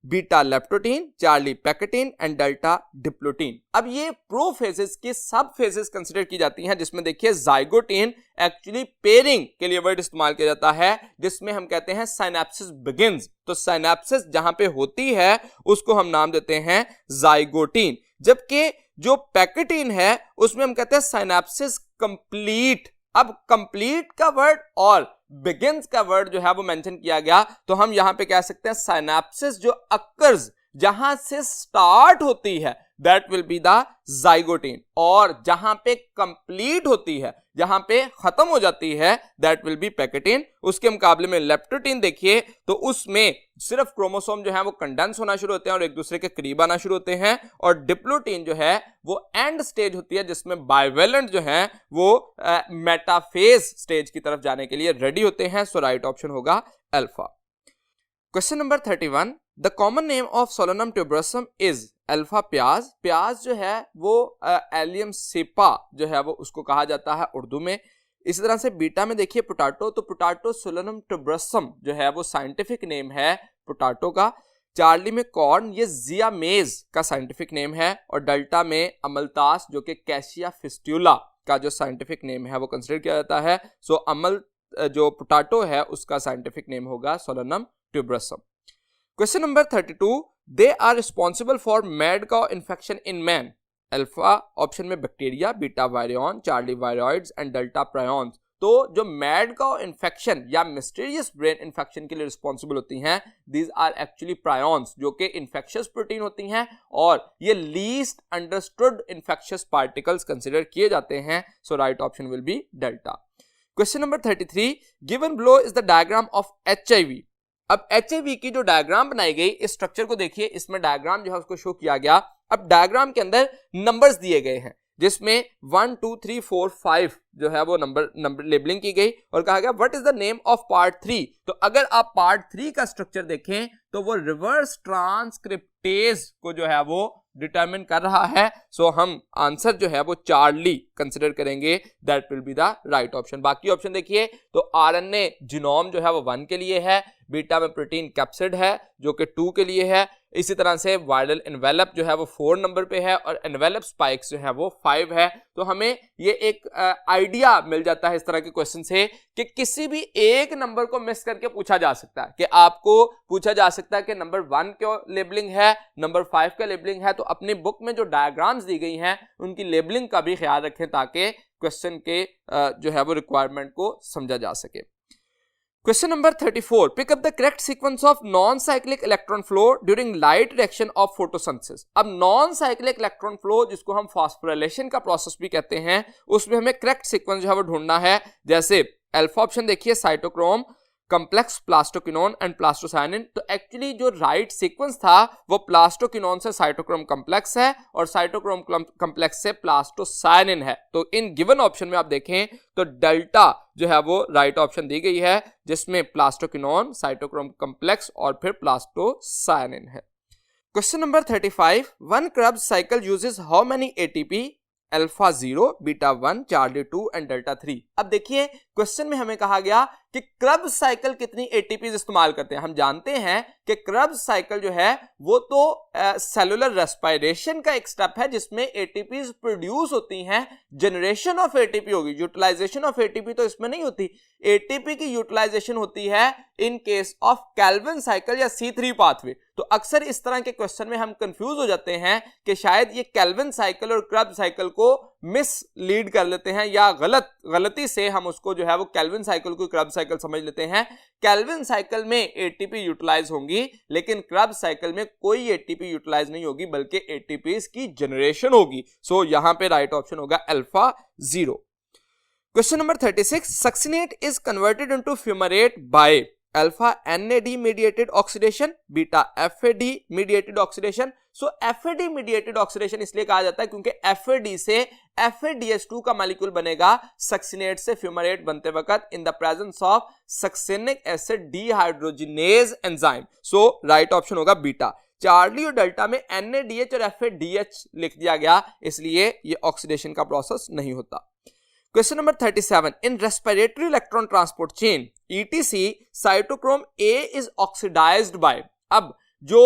beta leptotene, Charlie pachytene and delta diplotene. अब ये प्रोफेजेस की सब फेजेस कंसीडर की जाती हैं, जिसमें देखिए जाइगोटीन एक्चुअली पेयरिंग के लिए वर्ड इस्तेमाल किया जाता है, जिसमें हम कहते हैं सिनेप्सिस बिगिंस। तो सिनेप्सिस जहां पे होती है उसको हम नाम देते हैं जाइगोटीन, जबकि जो पैकेटीन है उसमें हम कहते हैं सिनेप्सिस कंप्लीट। अब कंप्लीट का वर्ड और बिगिंस का वर्ड जो है वो मेंशन किया गया, तो हम यहां पे कह सकते हैं सिनेप्सिस जो अकर्स जहां से स्टार्ट होती है that will be the zygotene, और जहां पे कंप्लीट होती है, जहां पे खत्म हो जाती है दैट विल बी पैकेटीन। उसके मुकाबले में लेप्टोटीन देखिए तो उसमें सिर्फ क्रोमोसोम जो है वो कंडेंस होना शुरू होते हैं और एक दूसरे के करीब आना शुरू होते हैं, और डिप्लोटीन जो है वो एंड स्टेज होती है जिसमें बाइवेलेंट जो है वो मेटाफेज स्टेज की तरफ जाने के लिए रेडी होते हैं। सो राइट ऑप्शन होगा alpha. Question number 31, the common name of solanum tuberosum is alpha pyaz. प्याज जो है वो एलियम सेपा जो है वो उसको कहा जाता है उर्दू में। इसी तरह से बीटा में देखिए पोटैटो, तो पोटैटो सोलोनम ट्यूबरसम जो है वो साइंटिफिक नेम है पोटैटो का। चार्ली में कॉर्न ये जिया मेज का साइंटिफिक नेम है, और डेल्टा में अमलतास जो कि कैशिया फिस्ट्यूला का जो साइंटिफिक नेम है वो कंसिडर किया जाता है। सो अमल जो पोटैटो है उसका साइंटिफिक नेम होगा solanum tuberosum. Question number 32, they are responsible for mad cow infection in man. Alpha option में bacteria, beta virion, charlie viroids and delta prions. तो जो मैड काउ इन्फेक्शन या मिस्टीरियस ब्रेन इन्फेक्शन के लिए responsible होती हैं, these are actually prions जो कि इन्फेक्शियस प्रोटीन होती हैं, और ये least understood infectious particles consider किए जाते हैं। So right option will be delta. Question number 33, given below is the diagram of HIV। अब HIV की जो डायग्राम बनाई गई, इस स्ट्रक्चर को देखिए, इसमें डायग्राम जो है उसको शो किया गया। अब डायग्राम के अंदर नंबर्स दिए गए हैं जिसमें 1 2 3 4 5 जो है वो नंबर लेबलिंग की गई, और कहा गया what is the name of part 3। तो अगर आप पार्ट 3 का स्ट्रक्चर देखें तो वो रिवर्स ट्रांसक्रिप्टेज को जो है वो डिटरमिन कर रहा है, सो हम आंसर जो है वो चार्ली कंसिडर करेंगे, that will be the right option. बाकी ऑप्शन देखिए तो आरएनए जीनोम जो है वो 1 के लिए है, बीटा में प्रोटीन कैप्सिड है जो कि 2 के लिए है, इसी तरह से वायरल एनवेलप जो है वो 4 नंबर पे है और एनवेलप स्पाइक्स जो है वो 5 है। तो हमें ये एक आइडिया मिल जाता है इस तरह के क्वेश्चन से कि किसी भी एक नंबर को मिस करके पूछा जा सकता है, कि आपको पूछा जा सकता है कि नंबर 1 क्यों लेबलिंग है, नंबर 5 का लेबलिंग है। तो अपनी बुक में जो डायग्राम्स दी गई हैं उनकी लेबलिंग का भी ख्याल रखें ताकि क्वेश्चन के जो है वो रिक्वायरमेंट को समझा जा सके। Question number 34. Pick up the correct sequence of non-cyclic electron flow during light reaction of photosynthesis. अब non-cyclic electron flow जिसको हम phosphorylation का प्रोसेस भी कहते हैं, उसमें हमें करेक्ट सीक्वेंस जो है वो ढूंढना है। जैसे अल्फा ऑप्शन देखिए cytochrome complex plastoquinone and plastocyanin. तो एक्चुअली जो राइट सीक्वेंस था वो प्लास्टोक्विनोन से साइटोक्रोम कम्प्लेक्स है और साइटोक्रोम कम्प्लेक्स से प्लास्टोसाइनिन है। तो इन गिवन ऑप्शन में आप देखें तो डेल्टा जो है वो राइट ऑप्शन दी गई है, जिसमें प्लास्टोक्विनोन, साइटोक्रोम कम्प्लेक्स और फिर प्लास्टोसाइनिन है। Question number 35. One Krebs cycle uses how many ATP? Alpha 0, beta 1, Charlie 2 and delta 3। अब देखिए क्वेश्चन में हमें कहा गया कि Krebs साइकिल कितनी एटीपीज इस्तेमाल करते हैं। हम जानते हैं कि Krebs साइकिल जो है वो तो सेलुलर रेस्पिरेशन का एक स्टेप है जिसमें एटीपीज प्रोड्यूस होती हैं, जनरेशन ऑफ एटीपी होगी, यूटिलाइजेशन ऑफ एटीपी तो इसमें नहीं होती। एटीपी की यूटिलाइजेशन होती है in case of Calvin cycle या C3 पाथवे। तो अक्सर इस तरह के क्वेश्चन में हम कंफ्यूज हो जाते हैं कि शायद ये कैल्विन साइकिल और Krebs साइकिल को मिस लीड कर लेते हैं या गलती से हम उसको जो है वो कैल्विन साइकिल को Krebs साइकिल समझ लेते हैं। कैल्विन साइकिल में एटीपी यूटिलाइज होंगी लेकिन Krebs साइकिल में कोई एटीपी यूटिलाइज नहीं होगी बल्कि एटीपीज की जनरेशन होगी। सो यहां पे राइट ऑप्शन होगा alpha 0। Question number 36. Succinate is converted into fumarate by alpha NAD mediated oxidation, beta FAD mediated oxidation। So FAD mediated oxidation इसलिए कहा जाता है क्योंकि FAD से FADH2 का मॉलिक्यूल बनेगा सक्सिनेट से फ्यूमरेट बनते वक्त in the presence of succinic acid dehydrogenase enzyme. So right option होगा बीटा। चार्ली और डेल्टा में NADH और FADH लिख दिया गया इसलिए ये ऑक्सीडेशन का प्रोसेस नहीं होता। Question number 37. In respiratory electron transport chain ETC cytochrome A is oxidized by. अब जो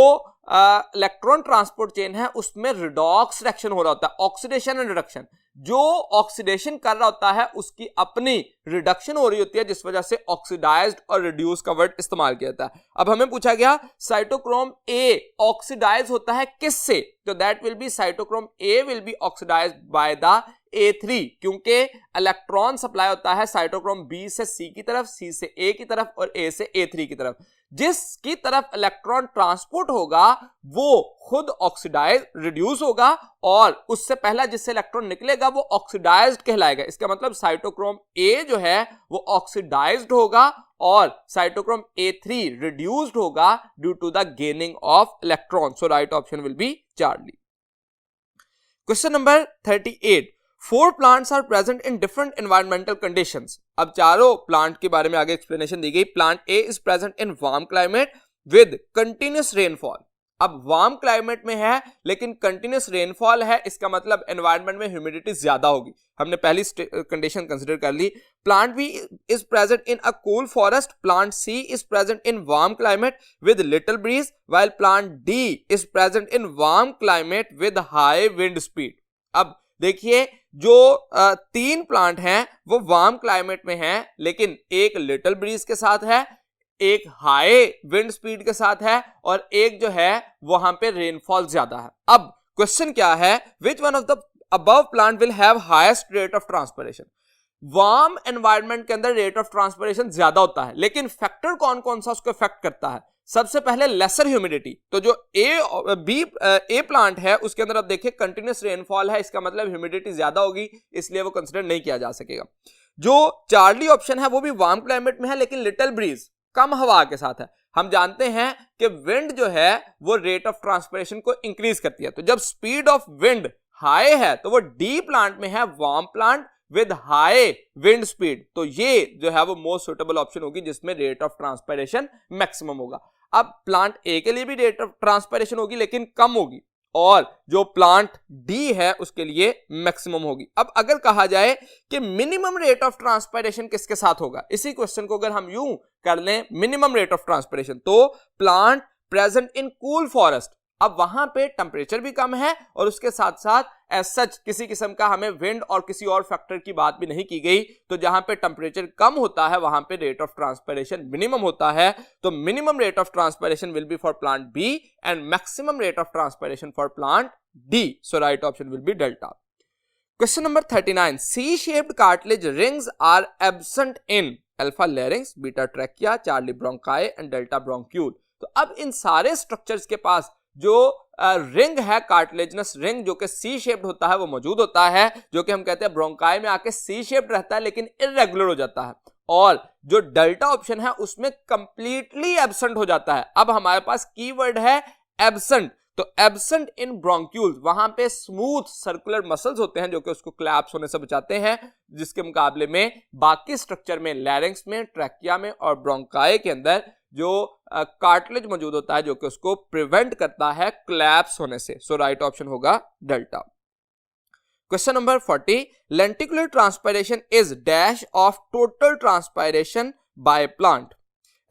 इलेक्ट्रॉन ट्रांसपोर्ट चेन है उसमें रिडॉक्स रिएक्शन हो रहा होता है, ऑक्सीडेशन एंड रिडक्शन। जो ऑक्सीडेशन कर रहा होता है उसकी अपनी रिडक्शन हो रही होती है जिस वजह से ऑक्सीडाइज्ड और रिड्यूस का वर्ड इस्तेमाल किया जाता है। अब हमें पूछा गया साइटोक्रोम A ऑक्सीडाइज होता है किससे, तो that will be cytochrome A will be oxidized by the A3 क्योंकि इलेक्ट्रॉन सप्लाई होता है साइटोक्रोम B से C की तरफ, C से A की तरफ और A से A3 की तरफ। जिसकी तरफ इलेक्ट्रॉन ट्रांसपोर्ट होगा वो खुद ऑक्सीडाइज रिड्यूस होगा और उससे पहला जिससे इलेक्ट्रॉन निकलेगा वो ऑक्सीडाइज्ड कहलाएगा। इसका मतलब साइटोक्रोम A जो है वो ऑक्सीडाइज्ड होगा और साइटोक्रोम A3 रिड्यूस्ड होगा due to the gaining of electron. So right option will be Charlie. Question number 38. 4 plants are present in different environmental conditions. अब चारों प्लांट के बारे में आगे एक्सप्लेनेशन दी गई। Plant A is present in warm climate with continuous rainfall. अब warm climate में है लेकिन कंटिन्यूस रेनफॉल है, इसका मतलब एनवायरनमेंट में ह्यूमिडिटी ज्यादा होगी। हमने पहली कंडीशन कंसीडर कर ली। Plant B is present in a cool forest. Plant C is present in warm climate with little breeze, while plant D is present in warm climate with high wind speed. अब देखिए जो 3 plant हैं वो warm climate में हैं लेकिन एक little bridge के साथ है, एक हाई विंड स्पीड के साथ है और एक जो है वहां पे रेनफॉल ज्यादा है। अब क्वेश्चन क्या है, which one of the above plant will have highest rate of transpiration. Warm environment के अंदर रेट ऑफ ट्रांसपिरेशन ज्यादा होता है लेकिन फैक्टर कौन कौन सा उसको इफेक्ट करता है। सबसे पहले लेसर ह्यूमिडिटी। तो जो ए प्लांट है उसके अंदर अब देखिए कंटिन्यूस रेनफॉल है, इसका मतलब ह्यूमिडिटी ज्यादा होगी इसलिए वो कंसिडर नहीं किया जा सकेगा। जो चार्ली ऑप्शन है वो भी वार्म क्लाइमेट में है लेकिन लिटिल ब्रीज कम हवा के साथ है। हम जानते हैं कि विंड जो है वो रेट ऑफ ट्रांसपिरेशन को इंक्रीज करती है, तो जब स्पीड ऑफ विंड हाई है तो वो डी प्लांट में है, warm plant with high wind speed. तो ये जो है वो मोस्ट सुटेबल ऑप्शन होगी जिसमें रेट ऑफ ट्रांसपिरेशन मैक्सिमम होगा। अब प्लांट ए के लिए भी रेट ऑफ ट्रांसपिरेशन होगी लेकिन कम होगी और जो प्लांट डी है उसके लिए मैक्सिमम होगी। अब अगर कहा जाए कि मिनिमम रेट ऑफ ट्रांसपायरेशन किसके साथ होगा, इसी क्वेश्चन को अगर हम यूं कर लें मिनिमम रेट ऑफ ट्रांसपायरेशन, तो plant present in cool forest, अब वहां पे टेम्परेचर भी कम है और उसके साथ साथ एज सच किसी किस्म का हमें विंड और किसी और फैक्टर की बात भी नहीं की गई, तो जहां पे टेम्परेचर कम होता है वहां पे रेट ऑफ ट्रांसपायरेशन मिनिमम होता है। तो minimum rate of transpiration will be for plant B and maximum rate of transpiration for plant D, so right option will be delta. Question number 39, C shaped cartilage rings are absent in alpha larynx, beta trachea, charlie bronchi and delta bronchiole. तो अब इन सारे structures के पास जो ring है, cartilaginous ring जो कि C shaped होता है वो मौजूद होता है, जो कि हम कहते हैं ब्रोंकाई में आके सी शेप्ड रहता है लेकिन इरेगुलर हो जाता है, और जो डेल्टा ऑप्शन है उसमें कंप्लीटली एब्सेंट हो जाता है। अब हमारे पास कीवर्ड है एब्सेंट, तो एब्सेंट इन ब्रोंक्यूल्स, वहां पे स्मूथ सर्कुलर मसल्स होते हैं जो कि उसको क्लैप्स होने से बचाते हैं, जिसके मुकाबले में बाकी स्ट्रक्चर में लैरिंक्स में, ट्रैकिया में और ब्रोंकाई के अंदर जो कार्टिलेज मौजूद होता है जो कि उसको प्रिवेंट करता है क्लैप्स होने से। सो राइट ऑप्शन होगा delta. Question number 40, lenticular transpiration is dash of total transpiration by plant,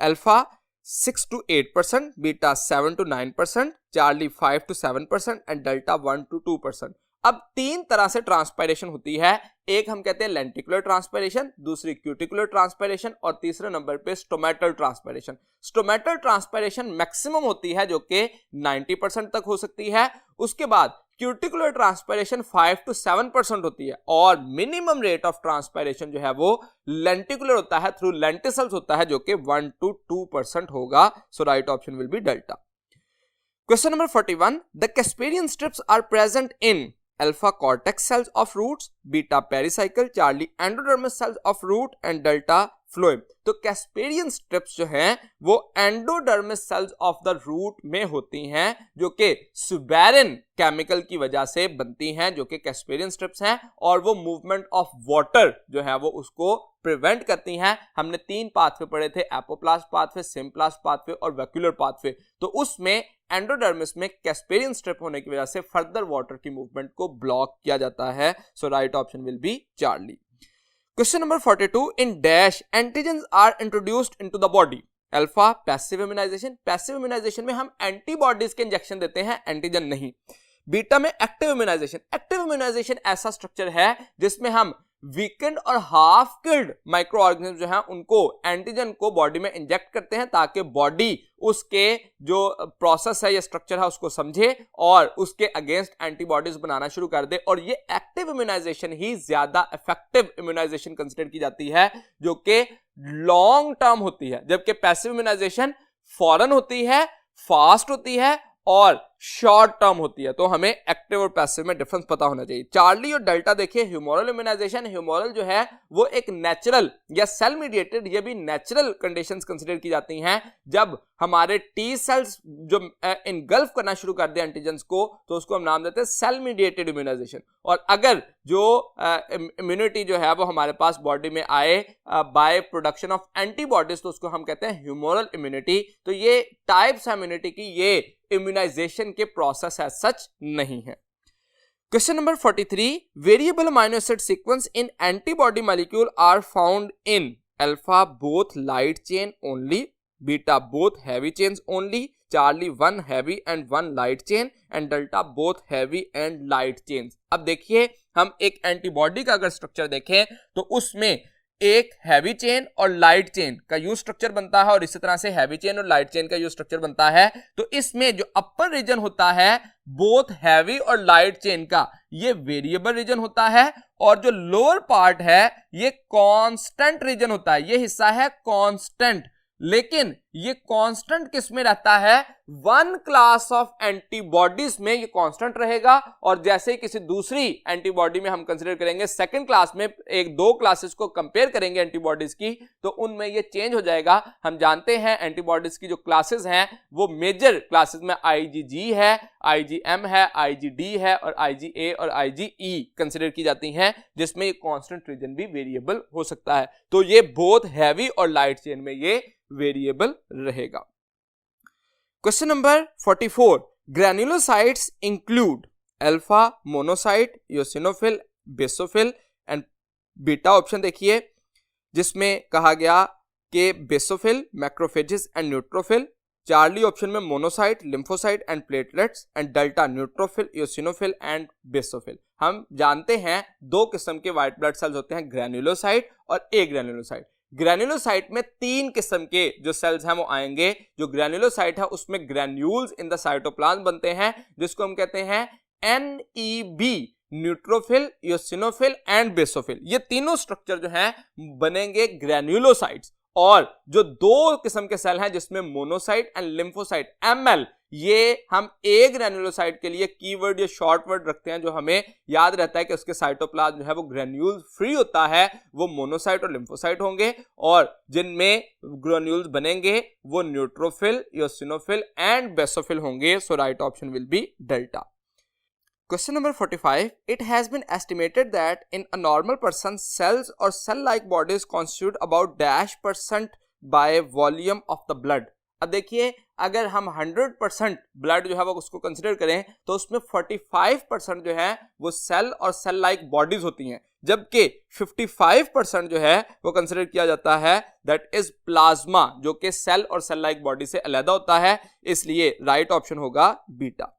alpha 6 to 8%, beta 7 to 9%, Charlie 5 to 7% and delta 1 to 2%। अब तीन तरह से ट्रांसपायरेशन होती है, एक हम कहते हैं लेंटिकुलर ट्रांसपायरेशन, दूसरी क्यूटिकुलर ट्रांसपायरेशन और तीसरे नंबर पे stomatal transpiration. Stomatal transpiration maximum होती है जो कि 90% तक हो सकती है, उसके बाद क्यूटिकुलर ट्रांसपायरेशन 5 to 7% होती है, और मिनिमम रेट ऑफ ट्रांसपायरेशन जो है वो लेंटिकुलर होता है, थ्रू लेंटिसल्स होता है जो कि 1 to 2% होगा। So right option will be delta. Question number 41, the casparian strips are present in alpha cortex cells of roots, beta pericycle, charlie endodermis cells of root and delta phloem. तो casparian strips जो हैं वो endodermis cells of the root में होती हैं जो कि suberin chemical की वजह से बनती हैं, जो कि कैस्पेरियन स्ट्रिप्स हैं, और वो मूवमेंट ऑफ वाटर जो है वो उसको प्रिवेंट करती हैं। हमने तीन पाथवे पढ़े थे, एपोप्लास्ट पाथवे, सिम्प्लास्ट पाथवे और वैक्यूलर पाथवे, तो उसमें एंडोडर्मिस में कैस्पेरियन स्ट्रिप होने की वजह से फर्दर वाटर की मूवमेंट को ब्लॉक किया जाता है। So right option will be Charlie. Question number 42, in dash antigens are introduced into the body, alpha passive immunization, passive immunization में हम एंटीबॉडीज के इंजेक्शन देते हैं, एंटीजन नहीं। बीटा में एक्टिव इम्यूनाइजेशन, एक्टिव इम्यूनाइजेशन ऐसा स्ट्रक्चर है जिसमें हम वीकेंड और हाफ किल्ड माइक्रो ऑर्गेनिज्म जो हैं उनको एंटीजन को बॉडी में इंजेक्ट करते हैं ताकि बॉडी उसके जो प्रोसेस है या स्ट्रक्चर है उसको समझे और उसके अगेंस्ट एंटीबॉडीज बनाना शुरू कर दे, और ये एक्टिव इम्यूनाइजेशन ही ज्यादा इफेक्टिव इम्यूनाइजेशन कंसिडर की जाती है जो कि लॉन्ग टर्म होती है, जबकि पैसिव इम्यूनाइजेशन फौरन होती है, फास्ट होती है और शॉर्ट टर्म होती है। तो हमें एक्टिव और पैसिव में डिफरेंस पता होना चाहिए। चार्ली और डेल्टा देखिए, ह्यूमोरल इम्यूनाइजेशन, ह्यूमोरल जो है वो एक नेचुरल या सेल मीडिएटेड, ये भी नेचुरल कंडीशंस कंसीडर की जाती हैं। जब हमारे टी सेल्स जो इनगल्फ करना शुरू कर दे एंटीजेंस को, तो उसको हम नाम देते हैं सेल मीडिएटेड इम्यूनाइजेशन। और अगर जो इम्यूनिटी जो है वो हमारे पास बॉडी में आए बाय प्रोडक्शन ऑफ एंटीबॉडीज, तो उसको हम कहते हैं ह्यूमोरल इम्यूनिटी। तो ये टाइप्स है इम्यूनिटी की, ये इम्यूनाइजेशन के प्रोसेस है सच नहीं है। Question number 43, variable amino acid sequence in antibody molecule are found in alpha both light chain only, beta both heavy chains only, charlie 1 heavy and 1 light chain and delta both heavy and light chains. अब देखिए, हम एक antibody का अगर structure देखें तो उसमें एक हैवी चेन और लाइट चेन का यूज स्ट्रक्चर बनता है, और इसी तरह से हैवी चेन और लाइट चेन का यूज स्ट्रक्चर बनता है। तो इसमें जो अपर रीजन होता है बोथ हैवी और लाइट चेन का, ये वेरिएबल रीजन होता है, और जो लोअर पार्ट है ये कांस्टेंट रीजन होता है, ये हिस्सा है कांस्टेंट। लेकिन ये कांस्टेंट किस में रहता है? वन क्लास ऑफ एंटीबॉडीज में ये कांस्टेंट रहेगा, और जैसे ही किसी दूसरी एंटीबॉडी में हम कंसीडर करेंगे सेकंड क्लास में, एक दो क्लासेस को कंपेयर करेंगे एंटीबॉडीज की, तो उनमें ये चेंज हो जाएगा। हम जानते हैं एंटीबॉडीज की जो क्लासेस हैं वो मेजर क्लासेस में IgG है, IgM है, IgD है और IgA और IgE कंसीडर की जाती हैं, जिसमें ये कांस्टेंट रीजन भी वेरिएबल हो सकता है। तो ये बोथ हैवी और लाइट चेन में ये वेरिएबल रहेगा। Question number 44, granulocytes include alpha monocyte, eosinophil, basophil and beta option देखिए जिसमें कहा गया कि basophil, macrophages and neutrophil, charlie option में monocyte, lymphocyte and platelets and delta neutrophil, eosinophil and basophil. हम जानते हैं दो किस्म के व्हाइट ब्लड सेल्स होते हैं, ग्रैन्युलोसाइट और ए ग्रैन्युलोसाइट। ग्रैन्युलोसाइट में तीन किस्म के जो सेल्स हैं वो आएंगे। जो ग्रैन्युलोसाइट है उसमें ग्रैन्यूल्स इन द साइटोप्लाज्म बनते हैं जिसको हम कहते हैं NEB, neutrophil, eosinophil and basophil. ये तीनों स्ट्रक्चर जो हैं बनेंगे ग्रैन्युलोसाइट्स। और जो दो किस्म के सेल हैं जिसमें मोनोसाइट एंड लिम्फोसाइट ML, ये हम ए ग्रैन्युलोसाइट के लिए कीवर्ड या शॉर्ट वर्ड रखते हैं जो हमें याद रहता है कि उसके साइटोप्लाज्म जो है वो ग्रैन्यूल फ्री होता है, वो मोनोसाइट और लिम्फोसाइट होंगे। और जिनमें ग्रैन्यूल्स बनेंगे वो न्यूट्रोफिल, योसिनोफिल एंड बेसोफिल होंगे। So right option will be delta. Question number 45. It has been estimated that in a normal person, cells or cell-like bodies constitute about -% by volume of the blood. अब देखिए अगर हम 100% blood जो है वो उसको consider करें तो उसमें 45% जो है वो सेल और सेल लाइक बॉडीज होती हैं, जबकि 55% जो है वो कंसिडर किया जाता है दैट इज प्लाज्मा, जो कि सेल और सेल लाइक बॉडी से अलग होता है। इसलिए राइट ऑप्शन होगा beta.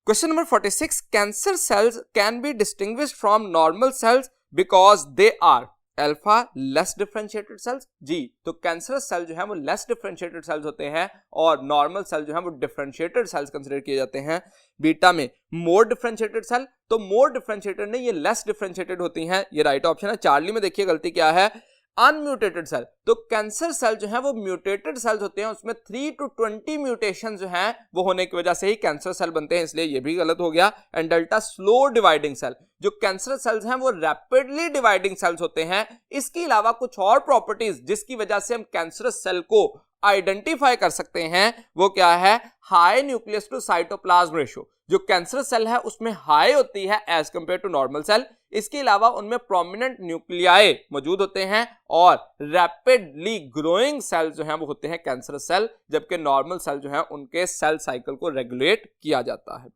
Question number 46. Cancer cells can be distinguished from normal cells because they are alpha less differentiated cells. जी, तो कैंसरस सेल जो है वो लेस डिफरेंशिएटेड सेल्स होते हैं और नॉर्मल सेल जो है वो डिफरेंशिएटेड सेल्स कंसीडर किए जाते हैं। बीटा में मोर डिफरेंशिएटेड सेल, तो मोर डिफरेंशिएटेड नहीं, ये लेस डिफरेंशिएटेड होती हैं। ये राइट ऑप्शन है। चार्ली में देखिए गलती क्या है, अनम्यूटेटेड सेल। तो कैंसर सेल जो है वो म्यूटेटेड सेल्स होते हैं, उसमें 3 to 20 म्यूटेशन जो हैं वो होने की वजह से ही कैंसर सेल बनते हैं, इसलिए ये भी गलत हो गया। And delta slow dividing cell, जो कैंसर सेल्स हैं वो रैपिडली डिवाइडिंग सेल्स होते हैं। इसके अलावा कुछ और प्रॉपर्टीज जिसकी वजह से हम कैंसरस सेल को आइडेंटिफाई कर सकते हैं वो क्या है, high nucleus to cytoplasm ratio. जो कैंसर सेल है उसमें हाई होती है as compare to normal cell. इसके अलावा उनमें प्रोमिनेंट न्यूक्लियाई मौजूद होते हैं और रैपिडली ग्रोइंग सेल जो हैं वो होते हैं कैंसर सेल, जबकि नॉर्मल सेल जो हैं उनके सेल साइकिल को रेगुलेट किया जाता है।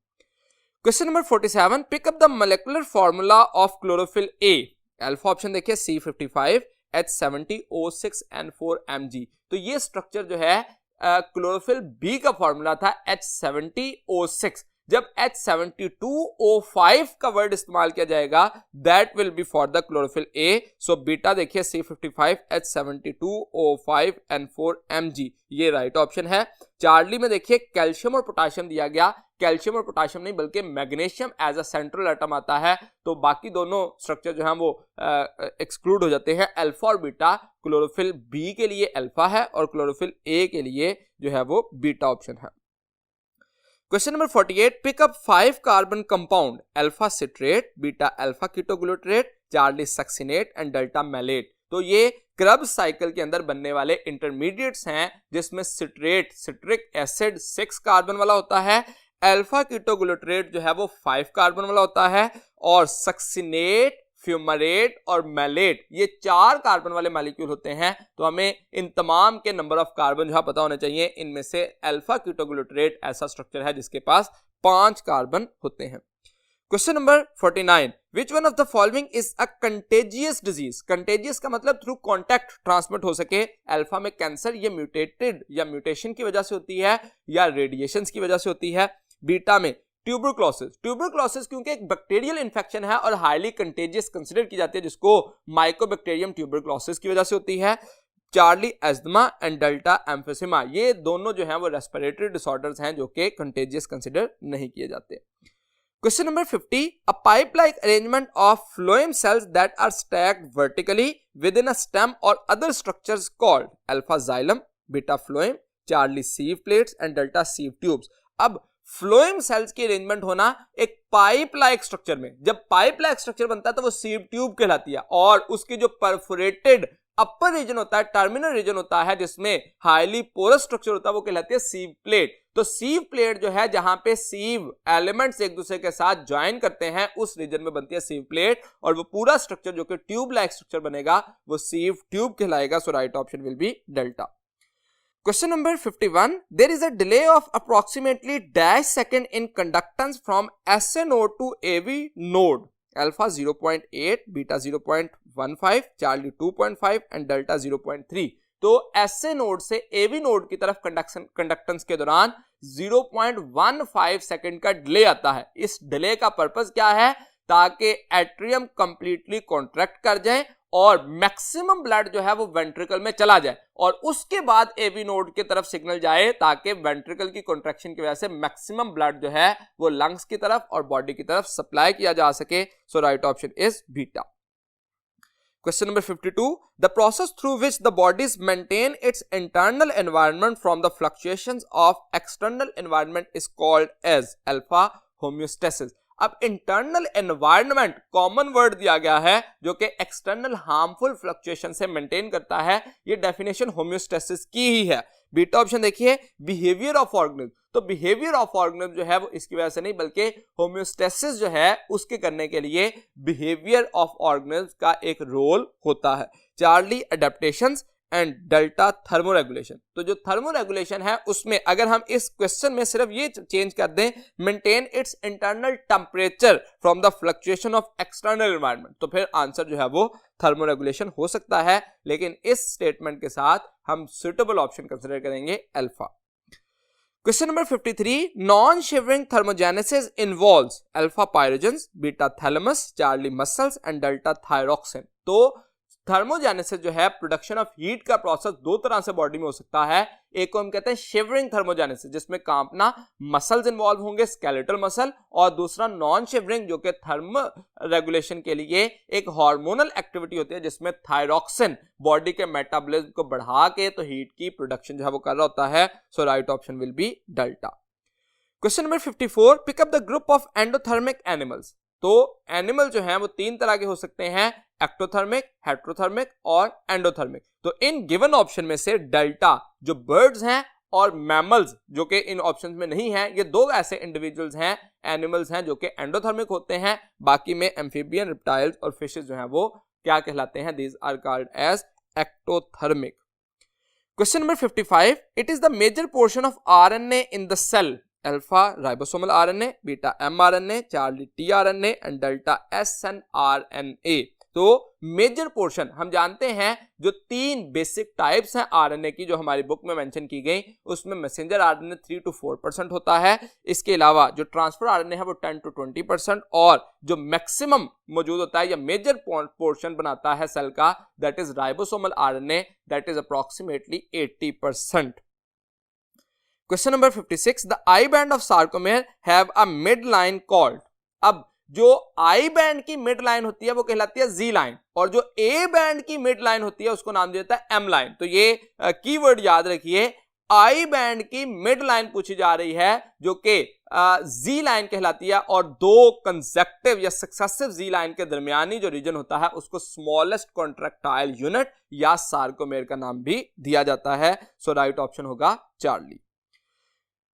Question number 47. Pick up the molecular formula of chlorophyll A. Alpha option देखिए C55, H70, O6, N4, Mg। तो ये स्ट्रक्चर जो है क्लोरोफिल बी का फॉर्मूला था H70O6। जब H72O5 का वर्ड इस्तेमाल किया जाएगा that will be for the chlorophyll A. So beta देखिए C55, H72O5, N4, Mg, ये राइट ऑप्शन है। चार्ली में देखिए कैल्शियम और पोटाशियम दिया गया, कैल्शियम और पोटाशियम नहीं बल्कि magnesium as a central atom आता है, तो बाकी दोनों स्ट्रक्चर जो हैं वो एक्सक्लूड हो जाते हैं। अल्फा और बीटा क्लोरोफिल बी के लिए अल्फा है और क्लोरोफिल ए के लिए जो है वो बीटा ऑप्शन है। Question number 48. Pick up 5 carbon compound alpha citrate, beta alpha ketoglutarate, charlie succinate and delta malate. तो ये क्रब्स साइकिल के अंदर बनने वाले इंटरमीडिएट्स हैं जिसमें सिट्रेट सिट्रिक एसिड 6 कार्बन वाला होता है, अल्फा कीटोग्लूटरेट जो है वो 5 कार्बन वाला होता है और सक्सिनेट, फ्यूमरेट और मैलेट ये 4 कार्बन वाले मॉलिक्यूल होते हैं। तो हमें इन तमाम के नंबर ऑफ कार्बन जो है पता होने चाहिए। इनमें से अल्फा कीटोग्लूटरेट ऐसा स्ट्रक्चर है जिसके पास 5 कार्बन होते हैं। Question number 49. Which one of the following is a contagious disease. Contagious का मतलब थ्रू कॉन्टैक्ट ट्रांसमिट हो सके। अल्फा में कैंसर ये म्यूटेटेड या म्यूटेशन की वजह से होती है या रेडिएशन की वजह से होती है। बीटा में ट्यूबरक्लोसिस, ट्यूबरक्लोसिस क्योंकि एक बैक्टीरियल इंफेक्शन है और हाईली कंटेजियस कंसीडर की जाती है जिसको माइकोबैक्टीरियम ट्यूबरक्लोसिस की वजह से होती है। चार्ली एस्थमा एंड डेल्टा एम्फिसिमा ये दोनों जो हैं वो रेस्पिरेटरी डिसऑर्डर्स हैं जो कि कंटेजियस कंसीडर नहीं किए जाते। Question number 50. A pipe-like arrangement of phloem cells that are stacked vertically within a stem or other structures called alpha xylem, beta phloem, Charlie sieve plates and delta sieve tubes. अब phloem sales की arrangement होना एक pipe like structure में, जब pipe like structure बनता है तो वो सीव ट्यूब कहलाती है और उसकी जो परफोरेटेड अपर रीजन होता है, टर्मिनल रीजन होता है जिसमें हाईली पोरस स्ट्रक्चर होता है वो कहलाती है सीव प्लेट। तो सीव प्लेट जो है जहां पे सीव एलिमेंट्स एक दूसरे के साथ ज्वाइन करते हैं उस रीजन में बनती है सीव प्लेट और वो पूरा स्ट्रक्चर जो कि ट्यूब लाइक स्ट्रक्चर बनेगा वो सीव ट्यूब कहलाएगा। So right option will be delta. Question number 51. There is a delay of approximately dash second in conductance from SA node to AV node. Alpha 0.8, beta 0.15, Charlie 2.5 and delta 0.3. तो SA node से AV node की तरफ conductance के दौरान 0.15 second का delay आता है. इस डिले का पर्पस क्या है? ताकि एट्रियम कंप्लीटली कॉन्ट्रैक्ट कर जाए और मैक्सिमम ब्लड जो है वो वेंट्रिकल में चला जाए और उसके बाद एवी नोड की तरफ सिग्नल जाए ताकि वेंट्रिकल की कॉन्ट्रैक्शन की वजह से मैक्सिमम ब्लड जो है वो लंग्स की तरफ और बॉडी की तरफ सप्लाई किया जा सके. So right option is beta. Question number 52. The process through which the bodies maintain its internal environment from the fluctuations of external environment is called as alpha homeostasis. अब internal environment common word दिया गया है जो कि external harmful fluctuation से maintain करता है. ये डेफिनेशन होम्योस्टेसिस की ही है. बीटा ऑप्शन देखिए, बिहेवियर ऑफ ऑर्गेनिज्म. तो बिहेवियर ऑफ ऑर्गेनिज्म जो है वो इसकी वजह से नहीं बल्कि होम्योस्टेसिस जो है उसके करने के लिए बिहेवियर ऑफ ऑर्गेनिज्म का एक रोल होता है. Charlie adaptations and delta thermoregulation. तो जो थर्मोरेगुलेशन है उसमें अगर हम इस क्वेश्चन में सिर्फ ये चेंज कर दें, maintain its internal temperature from the fluctuation of external environment, तो फिर आंसर जो है वो थर्मोरेगुलेशन हो सकता है. लेकिन इस स्टेटमेंट के साथ हम सुटेबल ऑप्शन कंसीडर करेंगे alpha. Question number 53. Non-shivering thermogenesis involves alpha pyrogens, beta thalamus, Charlie muscles and delta thyroxine. तो थर्मोजेनेसिस जो है प्रोडक्शन ऑफ हीट का प्रोसेस दो तरह से बॉडी में हो सकता है. एक को हम कहते हैं शिवरिंग थर्मोजेनेसिस जिसमें कांपना, मसल्स इन्वॉल्व होंगे, स्केलेटल मसल, और दूसरा नॉन शिवरिंग जो कि थर्मो रेगुलेशन के लिए एक हार्मोनल एक्टिविटी होती है जिसमें थायरॉक्सिन बॉडी के मेटाबॉलिज्म को बढ़ा के तो हीट की प्रोडक्शन जो है वो कर रहा होता है. So right option will be delta. Question number 54. Pick up the group of endothermic animals. तो एनिमल जो है वो तीन तरह के हो सकते हैं, एक्टोथर्मिक, हेट्रोथर्मिक और एंडोथर्मिक. तो इन गिवन ऑप्शन में से डेल्टा जो बर्ड्स हैं और मैमल्स जो कि इन ऑप्शंस में नहीं हैं, ये दो ऐसे इंडिविजुअल्स हैं, एनिमल्स हैं जो कि एंडोथर्मिक होते हैं. बाकी में एम्फीबियन, रिप्टाइल्स और फिशेस जो हैं वो क्या कहलाते हैं? These are called as ectothermic. Question number 55. It is the major portion of RNA in the cell. Alpha ribosomal RNA, beta mRNA, charlie tRNA and delta snRNA. तो मेजर पोर्शन हम जानते हैं जो तीन बेसिक टाइप्स हैं RNA की जो हमारी बुक में मेंशन की गई, उसमें मैसेंजर आरएनए 3 to 4% होता है. इसके अलावा जो ट्रांसफर आरएनए है वो 10 to 20% और जो मैक्सिमम मौजूद होता है या मेजर पोर्शन बनाता है सेल का, that is ribosomal RNA, that is approximately 80%. Question number 56. The I band of sarcomere have a midline called. अब जो I band की मिड लाइन होती है वो कहलाती है Z लाइन और जो A band की मिड लाइन होती है उसको नाम दिया जाता है M लाइन. तो ये कीवर्ड याद रखिए, I band की मिड लाइन पूछी जा रही है जो कि Z लाइन कहलाती है और दो कंसेक्टिव या सक्सेसिव Z लाइन के दरमियानी जो रीजन होता है उसको स्मॉलेस्ट कॉन्ट्रैक्टाइल यूनिट या सार्कोमेर का नाम भी दिया जाता है. सो राइट ऑप्शन होगा Charlie.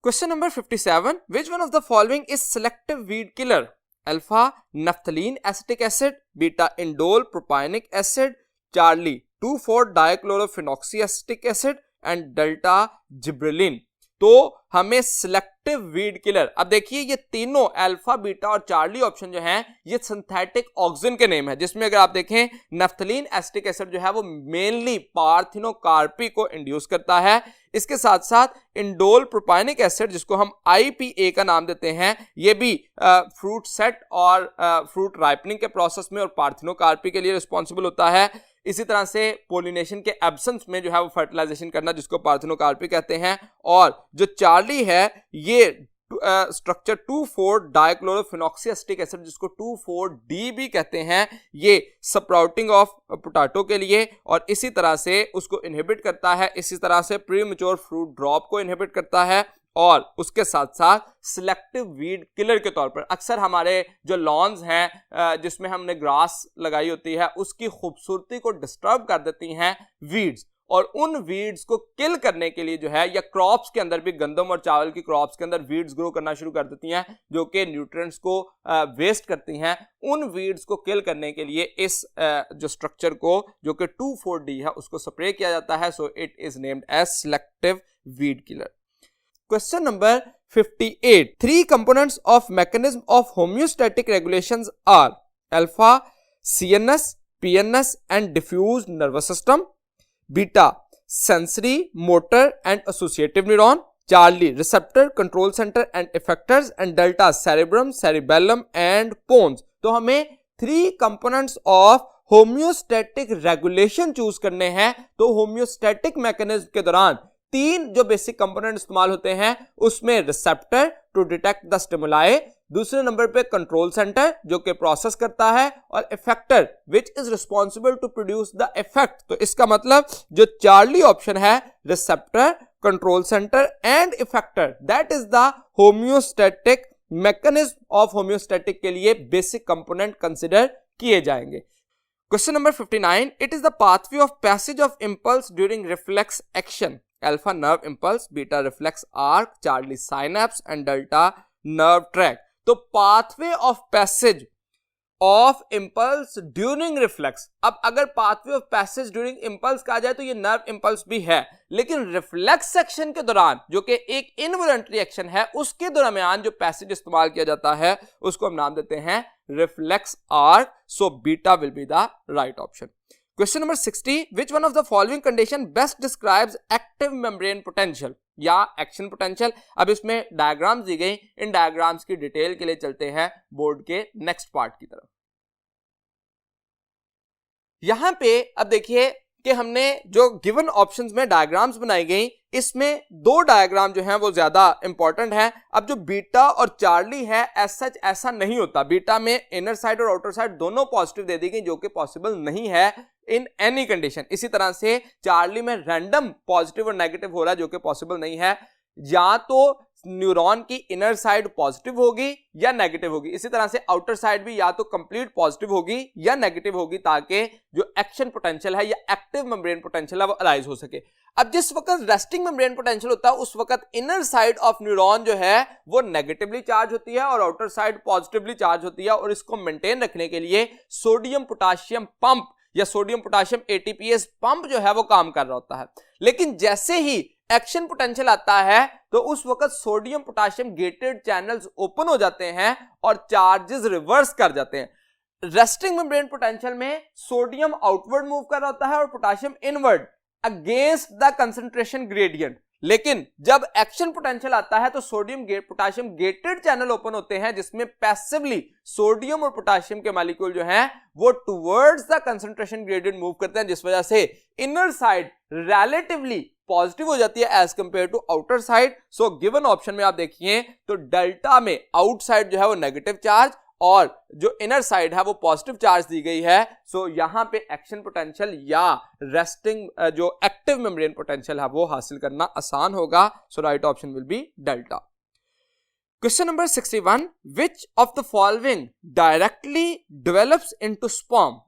Question number 57. Which one of the following is selective weed killer? Alpha naphthalene acetic acid, beta indole propionic acid, Charlie 2,4-dichlorophenoxyacetic acid and delta gibberellin. तो हमें सिलेक्टिव वीड किलर, अब देखिए ये तीनों alpha, beta और Charlie option जो हैं ये सिंथेटिक ऑक्सिन के नेम है, जिसमें अगर आप देखें नफ्थलीन एसिटिक एसिड जो है वो मेनली पार्थिनोकार्पी को इंड्यूस करता है. इसके साथ साथ इंडोल प्रोपाइनिक एसिड जिसको हम IPA का नाम देते हैं, ये भी फ्रूट सेट और फ्रूट राइपनिंग के प्रोसेस में और पार्थिनोकार्पी के लिए रिस्पॉन्सिबल होता है. इसी तरह से पोलिनेशन के एब्सेंस में जो है वो फर्टिलाइजेशन करना जिसको पार्थिनोकार्पी कहते हैं. और जो चार्ली है ये स्ट्रक्चर 2,4-डाइक्लोरोफिनॉक्सीएसिटिक एसिड जिसको 2,4-D भी कहते हैं, ये स्प्राउटिंग ऑफ पोटैटो के लिए और इसी तरह से उसको इनहिबिट करता है. इसी तरह से प्रीमेच्योर फ्रूट ड्रॉप को इनहिबिट करता है और उसके साथ साथ सिलेक्टिव वीड किलर के तौर पर अक्सर हमारे जो लॉन्स हैं जिसमें हमने ग्रास लगाई होती है उसकी खूबसूरती को डिस्टर्ब कर देती हैं वीड्स, और उन वीड्स को किल करने के लिए जो है, या क्रॉप्स के अंदर भी, गंदम और चावल की क्रॉप्स के अंदर वीड्स ग्रो करना शुरू कर देती हैं जो कि न्यूट्रिएंट्स को वेस्ट करती हैं, उन वीड्स को किल करने के लिए इस जो स्ट्रक्चर को जो कि 2,4-D है उसको स्प्रे किया जाता है. So it is named as selective weed killer. Question number 58. Three components of mechanism of homeostatic regulations are alpha, CNS, PNS and diffuse nervous system, beta, sensory, motor and associative neuron, Charlie, receptor, control center and effectors and delta, cerebrum, cerebellum and pons. तो हमें 3 components of homeostatic regulation choose करने हैं. तो homeostatic mechanism के दौरान 3 जो basic component इस्तेमाल होते हैं उसमें receptor to detect the stimuli, दूसरे नंबर पे कंट्रोल सेंटर जो कि प्रोसेस करता है, और effector which is responsible to produce the effect. तो इसका मतलब जो चार्ली ऑप्शन है, receptor, control centre and effector, that is the homeostatic mechanism of homeostatic के लिए बेसिक कंपोनेंट कंसिडर किए जाएंगे. Question number 59. It is the pathway of passage of impulse during reflex action. Alpha nerve impulse, beta reflex arc, Charlie synapse and delta nerve tract. तो pathway of passage of impulse during reflex. अब अगर pathway of passage during impulse कहा जाए तो ये nerve impulse भी है, लेकिन reflex section के दौरान जो कि एक involuntary action है उसके दरमियान जो passage इस्तेमाल किया जाता है उसको हम नाम देते हैं reflex arc. So beta will be the right option. Question number 60. Which one of the following condition best describes active membrane potential या action potential? अब इसमें डायग्राम्स दी गई, इन डायग्राम्स की डिटेल के लिए चलते हैं बोर्ड के नेक्स्ट पार्ट की तरफ. यहां पे अब देखिए कि हमने जो गिवन ऑप्शंस में डायग्राम्स बनाई गई, इसमें 2 डायग्राम जो हैं वो ज्यादा इंपॉर्टेंट है. अब जो बीटा और चार्ली है एज सच ऐसा नहीं होता. बीटा में इनर साइड और आउटर साइड दोनों पॉजिटिव दे दी गई जो कि पॉसिबल नहीं है इन एनी कंडीशन. इसी तरह से चार्ली में रैंडम पॉजिटिव और नेगेटिव हो रहा है जो कि पॉसिबल नहीं है. या तो न्यूरॉन की इनर साइड पॉजिटिव होगी या नेगेटिव होगी, इसी तरह से आउटर साइड भी या तो कंप्लीट पॉजिटिव होगी या नेगेटिव होगी, ताकि जो एक्शन पोटेंशियल है या एक्टिव मेम्ब्रेन पोटेंशियल है वो अराइज हो सके. अब जिस वक्त रेस्टिंग मेम्ब्रेन पोटेंशियल होता है उस वक्त इनर साइड ऑफ न्यूरॉन जो है वो नेगेटिवली चार्ज होती है और आउटर साइड पॉजिटिवली चार्ज होती है, और इसको मेंटेन रखने के लिए सोडियम पोटाशियम पंप या सोडियम पोटाशियम एटीपीएस पंप जो है वो काम कर रहा होता है. लेकिन जैसे ही एक्शन पोटेंशियल आता है तो उस वक्त sodium potassium gated channels open हो जाते हैं और चार्जेस रिवर्स कर जाते हैं. रेस्टिंग मेम्ब्रेन पोटेंशियल में सोडियम आउटवर्ड मूव कर रहा होता है और potassium inward against the concentration gradient. लेकिन जब एक्शन पोटेंशियल आता है तो sodium potassium gated channel open होते हैं जिसमें पैसिवली सोडियम और पोटाशियम के मॉलिक्यूल जो हैं वो towards the concentration gradient move करते हैं, जिस वजह से इनर साइड रिलेटिवली पॉजिटिव हो जाती है as compare to outer side. So given option में आप देखिए तो डेल्टा में आउटसाइड जो है वो नेगेटिव चार्ज और जो इनर साइड है वो पॉजिटिव चार्ज दी गई है. सो यहां पे एक्शन पोटेंशियल या रेस्टिंग जो एक्टिव मेम्ब्रेन पोटेंशियल है वो हासिल करना आसान होगा. So right option will be delta. Question number 61. Which of the following directly develops into sperm?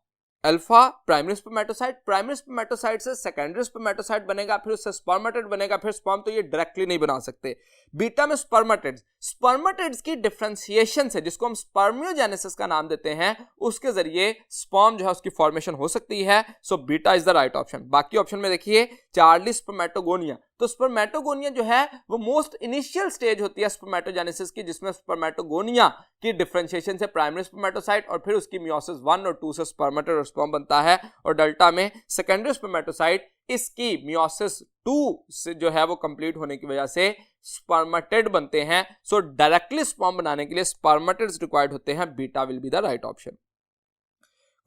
Alpha primary spermatocyte, primary spermatocyte से सेकेंडरी स्पर्मेटोसाइट बनेगा, फिर उससे स्पर्मेटिड बनेगा, फिर स्पर्म. तो ये डायरेक्टली नहीं बना सकते. बीटा में स्पर्मेटिड्स, स्पर्मेटिड्स की डिफरेंशिएशन से जिसको हम स्पर्मियोजेनेसिस का नाम देते हैं उसके जरिए स्पर्म जो है उसकी फॉर्मेशन हो सकती है. So beta is the right option. बाकी ऑप्शन में देखिए चार्ली स्पर्मेटोगोनिया, तो स्पर्मेटोगोनिया जो है वो मोस्ट इनिशियल स्टेज होती है स्पर्मेटोजेनेसिस की, जिसमें स्पर्मेटोगोनिया की डिफरेंशिएशन से प्राइमरी स्पर्मेटोसाइट और फिर उसकी मियोसिस 1 और 2 से स्पर्मेटिड और स्पर्म बनता है. और डेल्टा में सेकेंडरी स्पर्मेटोसाइट, इसकी मियोसिस 2 से जो है वो कंप्लीट होने की वजह से स्पर्मेटिड बनते हैं. सो डायरेक्टली स्पर्म बनाने के लिए स्पर्मेटिड्स रिक्वायर्ड होते हैं. Beta will be the right option.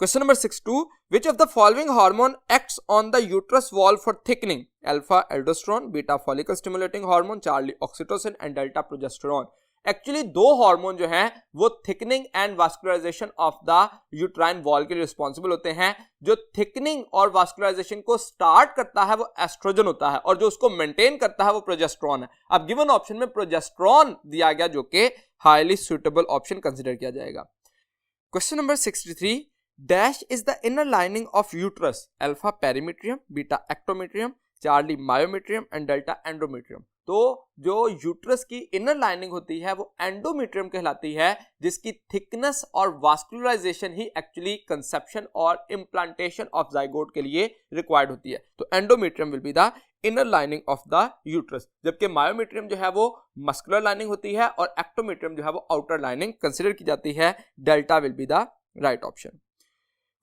Question number 62. Which of the following hormone acts on the uterus wall for thickening? Alpha aldosterone, beta follicle stimulating hormone, Charlie oxytocin and delta progesterone. Actually 2 hormone जो हैं वो thickening and vascularization of the uterine wall के लिए responsible होते हैं. जो thickening और वास्कुलराइजेशन को स्टार्ट करता है वो एस्ट्रोजन होता है और जो उसको मेंटेन करता है वो प्रोजेस्टेरॉन है. अब गिवन ऑप्शन में प्रोजेस्टेरॉन दिया गया जो कि हाईली सुटेबल ऑप्शन कंसीडर किया जाएगा. Question number 63. Dash is the inner lining of uterus, alpha perimetrium, beta ectometrium, charlie myometrium and delta endometrium. तो जो यूट्रस की इनर लाइनिंग होती है वो एंडोमीट्रियम कहलाती है, जिसकी थिकनेस और वास्कुलराइजेशन ही एक्चुअली कंसेप्शन और इम्प्लांटेशन ऑफ जाइगोट के लिए रिक्वायर्ड होती है। तो endometrium will be the inner lining of the uterus, जबकि मायोमीट्रियम जो है वो मस्कुलर लाइनिंग होती है और एक्टोमीट्रियम जो है वो आउटर लाइनिंग कंसिडर की जाती है। Delta will be the right option.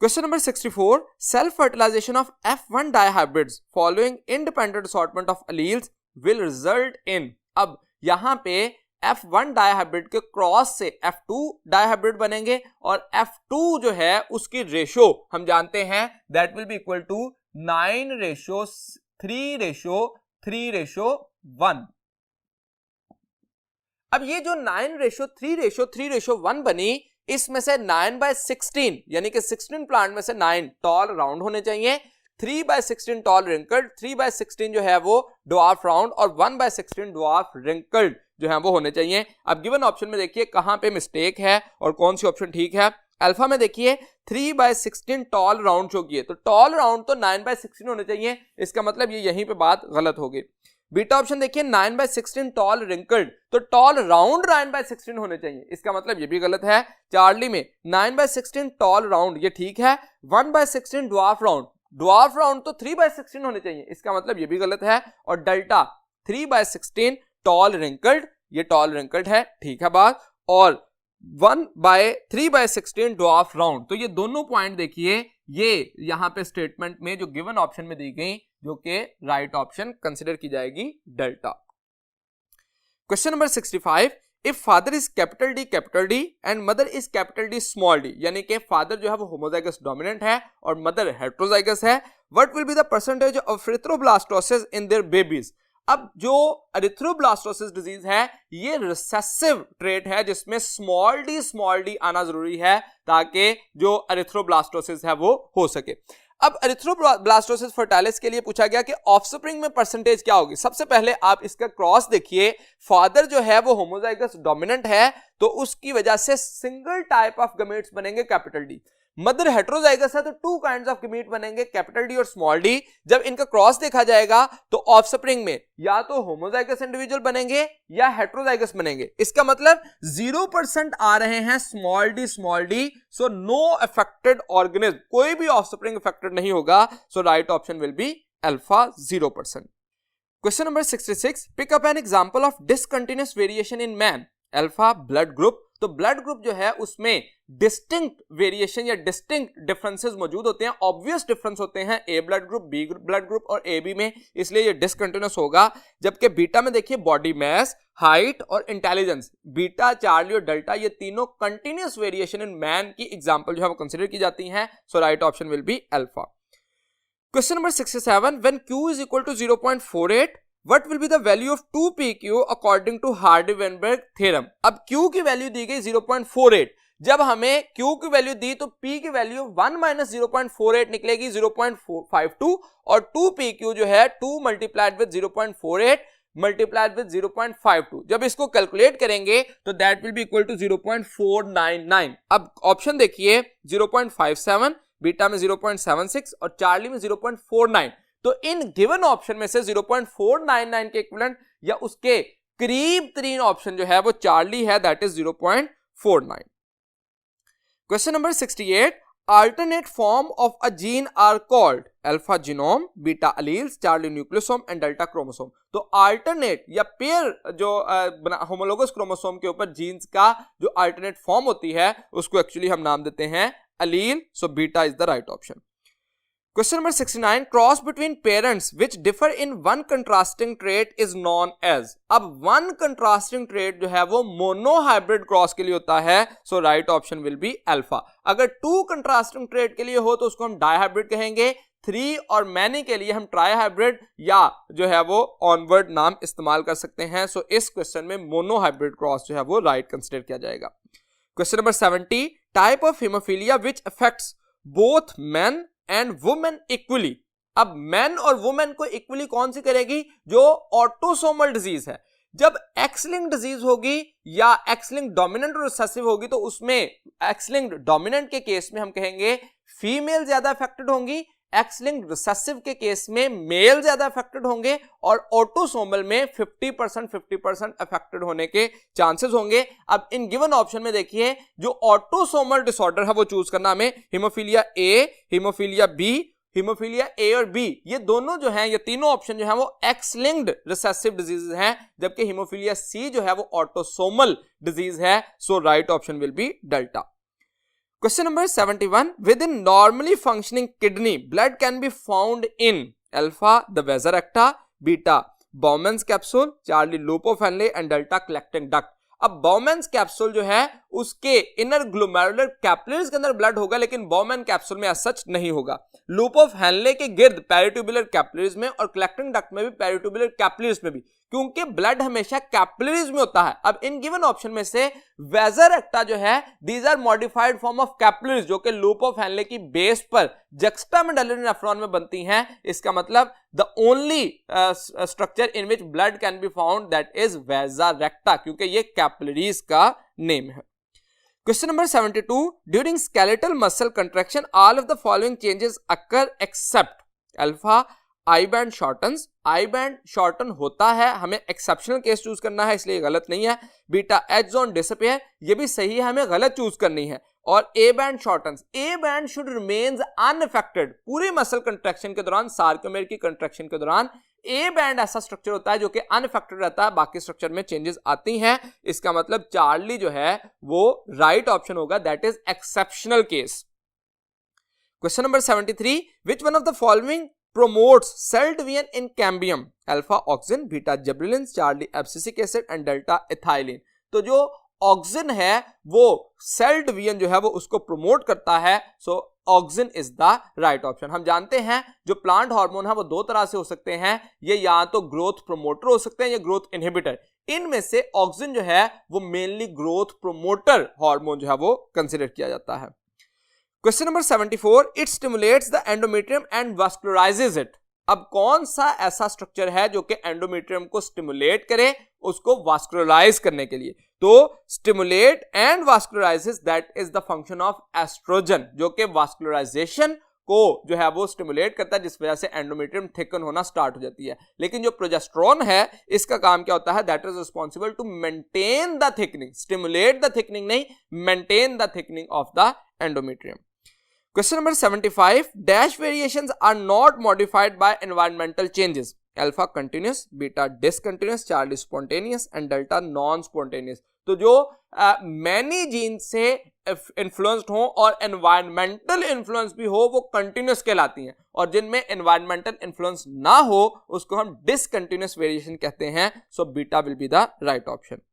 Question number 64. Self-fertilization of F1 dihybrids following independent assortment of alleles will result in, अब यहां पे F1 डायहाइब्रिड के क्रॉस से F2 डायहाइब्रिड बनेंगे और F2 जो है उसकी रेशो हम जानते हैं that will be equal to 9:3:3:1। अब ये जो 9:3:3:1 बनी, इसमें से 9/16 यानी कि 16 प्लांट में से 9 टॉल राउंड होने चाहिए, 3/16 टॉल रिंकल्ड, 3/16 जो है वो ड्वार्फ राउंड और 1/16 ड्वार्फ रिंकल्ड जो है वो होने चाहिए। अब गिवन ऑप्शन में देखिए कहां पे मिस्टेक है और कौन सी ऑप्शन ठीक है। अल्फा में देखिए 3/16 टॉल राउंड शो किए, तो टॉल राउंड तो 9/16 होने चाहिए, इसका मतलब ये यहीं पे बात गलत होगी। बीटा ऑप्शन देखिए 9/16 टॉल रिंकल्ड, तो टॉल राउंड 9/16 होने चाहिए, इसका मतलब ये भी गलत है। चार्ली में 9/16 टॉल राउंड ये ठीक है, 1/16 ड्वार्फ राउंड, ड्वार्फ राउंड तो 3/16 होने चाहिए, इसका मतलब ये भी गलत है। और डेल्टा 3/16 टॉल रिंकल्ड, ये टॉल रिंकल्ड है, ठीक है बात। और 3/16 ड्वार्फ राउंड, तो ये दोनों पॉइंट देखिए ये यहां पे स्टेटमेंट में जो गिवन ऑप्शन में दी गई, जो कि राइट ऑप्शन कंसिडर की जाएगी delta. Question number 65. If father is capital D and mother is capital D small D, यानी कि फादर जो है वो होमोजाइगस डोमिनेंट है और मदर हेट्रोजाइगस है, what will be the percentage of erythroblastosis in their babies. अब जो एरिथ्रोब्लास्टोसिस डिजीज है ये रिसेसिव ट्रेट है, जिसमें स्मॉल डी आना जरूरी है ताकि जो एरिथ्रोब्लास्टोसिस है वो हो सके। अब एरिथ्रोब्लास्टोसिस फर्टाइलिस के लिए पूछा गया कि ऑफस्प्रिंग में परसेंटेज क्या होगी। सबसे पहले आप इसका क्रॉस देखिए, फादर जो है वो होमोजाइगस डोमिनेंट है तो उसकी वजह से सिंगल टाइप ऑफ गमीट्स बनेंगे कैपिटल डी। मदर हेट्रोजाइगस है तो टू काइंड्स ऑफ गमीट बनेंगे कैपिटल डी और स्मॉल डी। जब इनका क्रॉस देखा जाएगा तो ऑफस्प्रिंग में या तो होमोजाइगस इंडिविजुअल बनेंगे या हेट्रोजाइगस बनेंगे, इसका मतलब 0% आ रहे हैं small D, so no affected organism, कोई भी ऑफस्प्रिंग अफेक्टेड नहीं होगा, so right option will be alpha 0%। Question number 66. Pick up an example of discontinuous variation in man. Alpha blood group, तो ब्लड ग्रुप जो है उसमें डिस्टिंक्ट वेरिएशन या distinct differences मौजूद होते हैं, ऑब्वियस डिफरेंस होते हैं A blood group, B blood group और ए बी में, इसलिए ये डिसकंटिन्यूअस होगा। जबकि बीटा में देखिए बॉडी मास, हाइट और इंटेलिजेंस, बीटा, चार्ली और डेल्टा ये तीनों कंटिन्यूअस वेरिएशन इन मैन की एग्जांपल जो है वो कंसीडर की जाती हैं, so right option will be alpha. Question number 67. When Q is equal to 0.48, what will be the value of 2pq according to Hardy-Weinberg theorem। अब Q की value दी गई 0.48, जब हमें Q की वैल्यू दी तो P की वैल्यू 1 - 0.48 निकलेगी 0.52 और 2pq जो है 2 मल्टीप्लाइड विद 0.48 मल्टीप्लाइड विद 0.52, जब इसको कैलकुलेट करेंगे तो that will be equal to 0.499। अब ऑप्शन देखिए 0.57, बीटा में 0.76 और चार्ली में 0.49, तो इन गिवन ऑप्शन में से 0.499 के इक्विवेलेंट या उसके करीब तरीन ऑप्शन जो है वो चार्ली है, that is 0.49। Question number 68. Alternate form of a gene are called alpha genome, beta alleles, charlie nucleosome and delta chromosome. तो अल्टरनेट या पेयर जो होमोलोगस क्रोमोसोम के ऊपर जीन्स का जो अल्टरनेट फॉर्म होती है उसको एक्चुअली हम नाम देते हैं allele, so beta is the right option. Question number 69. Cross between parents which differ in one contrasting trait is known as। अब one contrasting trait जो है वो monohybrid cross के लिए होता है, so right option will be alpha। अगर two contrasting trait के लिए हो तो उसको हम dihybrid कहेंगे, 3 और many के लिए हम trihybrid या जो है वो onward नाम इस्तेमाल कर सकते हैं, so इस question में monohybrid cross जो है वो right consider किया जाएगा। Question number 70. Type of hemophilia which affects both men and women equally। अब men और women को इक्वली कौन सी करेगी? जो ऑटोसोमल डिजीज है, जब एक्स लिंक्ड डिजीज होगी या एक्स लिंक्ड डोमिनेंट और रिसेसिव होगी तो उसमें एक्स लिंक्ड डोमिनेंट के केस में हम कहेंगे फीमेल ज्यादा अफेक्टेड होंगी, एक्स लिंक्ड रिसेसिव के केस में मेल ज्यादा अफेक्टेड होंगे और ऑटोसोमल में 50% अफेक्टेड होने के चांसेस होंगे। अब इन गिवन ऑप्शन में देखिए जो ऑटोसोमल डिसऑर्डर है वो चूज करना हमें haemophilia A, haemophilia B, haemophilia A और बी, ये दोनों जो हैं, ये तीनों ऑप्शन जो हैं वो एक्स लिंक्ड रिसेसिव डिजीज हैं, जबकि हीमोफीलिया सी जो है वो ऑटोसोमल डिजीज है। So right option will be delta. Question number 71. Within normally functioning kidney, blood can be found in alpha the Weser recta, beta Bowman's capsule, Charlie loop of Henle and delta collecting duct. अब Bowman's capsule जो है उसके inner glomerular capillaries के अंदर blood होगा, लेकिन Bowman capsule में सच नहीं होगा। लूप ऑफ हेनले के गिर्द पेरिट्यूबुलर कैपिलरीज में और कलेक्टिंग डक्ट में भी पेरिट्यूबुलर कैपिलरीज में भी, क्योंकि ब्लड हमेशा कैपिलरीज में होता है। अब इन गिवन ऑप्शन में से वेजर एक्टा जो है these are modified form of capillaries जो कि लूप ऑफ हेनले की बेस पर जक्स्टामेडुलरी नेफ्रॉन में बनती हैं। इसका मतलब the only structure in which blood can be found that is vasa recta, क्योंकि ये कैपिलरीज का नेम है। Question number 72. During skeletal muscle contraction, all of the following changes occur except alpha I band shortens. I band shorten होता है, हमें exceptional case choose करना है इसलिए गलत नहीं है। बीटा H zone disappear, ये भी सही है, हमें गलत चूज करनी है। और A band shortens. A band should remains unaffected. पूरी मसल कंट्रैक्शन के दौरान, सार्कोमेर की कंट्रैक्शन के दौरान ए बैंड ऐसा स्ट्रक्चर होता है जो कि अनअफेक्टेड रहता है, बाकी स्ट्रक्चर में चेंजेस आती हैं। इसका मतलब चार्ली जो है वो राइट ऑप्शन होगा, that is exceptional case. Question number 73. Which one of the following promotes cell division in cambium? Alpha auxin, beta gibberellin, Charlie abscisic acid and delta ethylene. तो जो ऑक्सिन है वो सेल डिवीजन जो है वो उसको promote करता है। So auxin is the right option. हम जानते हैं जो प्लांट हार्मोन है वो दो तरह से हो सकते हैं, ये या तो ग्रोथ प्रोमोटर हो सकते हैं या ग्रोथ इनहिबिटर। इनमें से ऑक्सिन जो है वो मेनली ग्रोथ प्रोमोटर हार्मोन जो है वो कंसिडर किया जाता है। Question number 74. It stimulates the endometrium and vascularizes it. अब कौन सा ऐसा स्ट्रक्चर है जो कि एंडोमेट्रियम को स्टिमुलेट करे उसको वास्कुलराइज करने के लिए? तो stimulate and vascularizes, that is the function of estrogen, जो कि वास्कुलराइजेशन को जो है वो स्टिमुलेट करता है, जिस वजह से एंडोमेट्रियम थिकन होना स्टार्ट हो जाती है। लेकिन जो प्रोजेस्टेरोन है इसका काम क्या होता है? That is responsible to maintain the thickening, stimulate the thickening नहीं, maintain the thickening of the endometrium. Question number 75. Dash variations are not modified by environmental changes. Alpha continuous, beta discontinuous, Charlie spontaneous and delta non-spontaneous. तो जो many genes से influenced हो और environmental influence भी हो वो continuous कहलाती हैं, और जिनमें environmental influence ना हो उसको हम discontinuous variation कहते हैं। So beta will be the right option.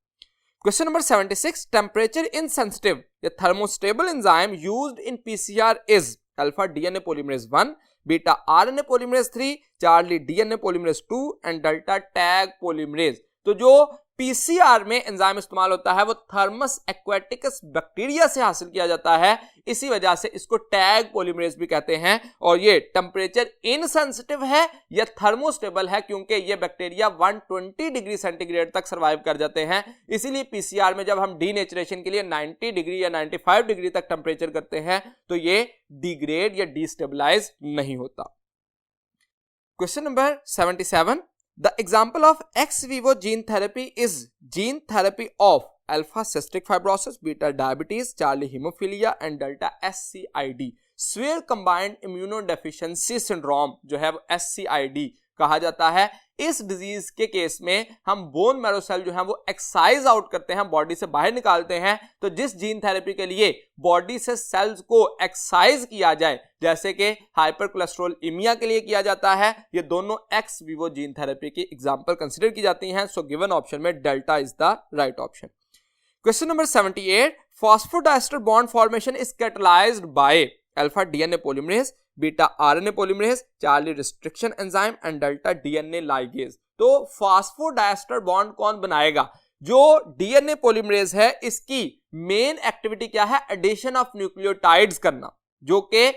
Question number 76. Temperature insensitive, the thermostable enzyme used in PCR is alpha DNA polymerase 1, beta RNA polymerase 3, Charlie DNA polymerase 2 and delta tag polymerase. तो जो PCR में enzyme इस्तेमाल होता है वो thermos aquaticus bacteria से हासिल किया जाता है, इसी वजह से इसको टैग पॉलीमरेज भी कहते हैं। और ये टेम्परेचर इनसेंसिटिव है या थर्मोस्टेबल है, क्योंकि ये बैक्टीरिया 120 डिग्री सेंटीग्रेड तक सर्वाइव कर जाते हैं। इसीलिए पीसीआर में जब हम डीनेचुरेशन के लिए 90 डिग्री या 95 डिग्री तक टेम्परेचर करते हैं तो ये डिग्रेड या डिस्टेबलाइज नहीं होता। Question number 77. The example of ex vivo gene therapy is gene therapy of alpha cystic fibrosis, beta diabetes, Charlie hemophilia and delta SCID. Severe combined immunodeficiency syndrome जो है वो SCID कहा जाता है। इस डिजीज के केस में हम बोन मैरो सेल जो है वो एक्साइज आउट करते हैं, बॉडी से बाहर निकालते हैं। तो जिस जीन थेरेपी के लिए बॉडी से सेल्स को एक्साइज किया जाए, जैसे कि हाइपर कोलेस्ट्रोलेमिया के लिए किया जाता है, ये दोनों एक्स विवो जीन थेरेपी की एग्जांपल कंसीडर की जाती हैं। सो गिवन ऑप्शन में delta is the right option. Question number 78. Phosphodiester bond formation is catalysed by alpha DNA polymerase, beta RNA polymerase, Charlie restriction enzyme and delta DNA ligase. तो phosphodiester bond कौन बनाएगा? जो DNA polymerase है इसकी main activity क्या है? Addition of nucleotides करना। जो कि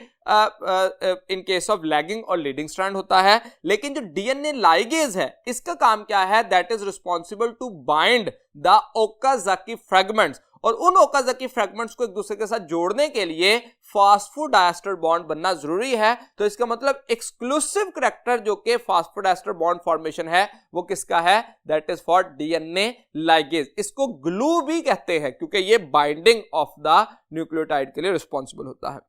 इन केस ऑफ लैगिंग और लीडिंग स्ट्रैंड होता है। लेकिन जो डीएनए लाइगेज है इसका काम क्या है, that is responsible to bind the Okazaki fragments, और उन ओकाजाकी फ्रेगमेंट्स को एक दूसरे के साथ जोड़ने के लिए फास्फोडाइस्टर बॉन्ड बनना जरूरी है। तो इसका मतलब एक्सक्लूसिव करैक्टर जो कि फास्फोडाइस्टर बॉन्ड फॉर्मेशन है वो किसका है, that is for DNA ligase. इसको ग्लू भी कहते हैं क्योंकि ये बाइंडिंग ऑफ द न्यूक्लियोटाइड के लिए रिस्पॉन्सिबल होता है।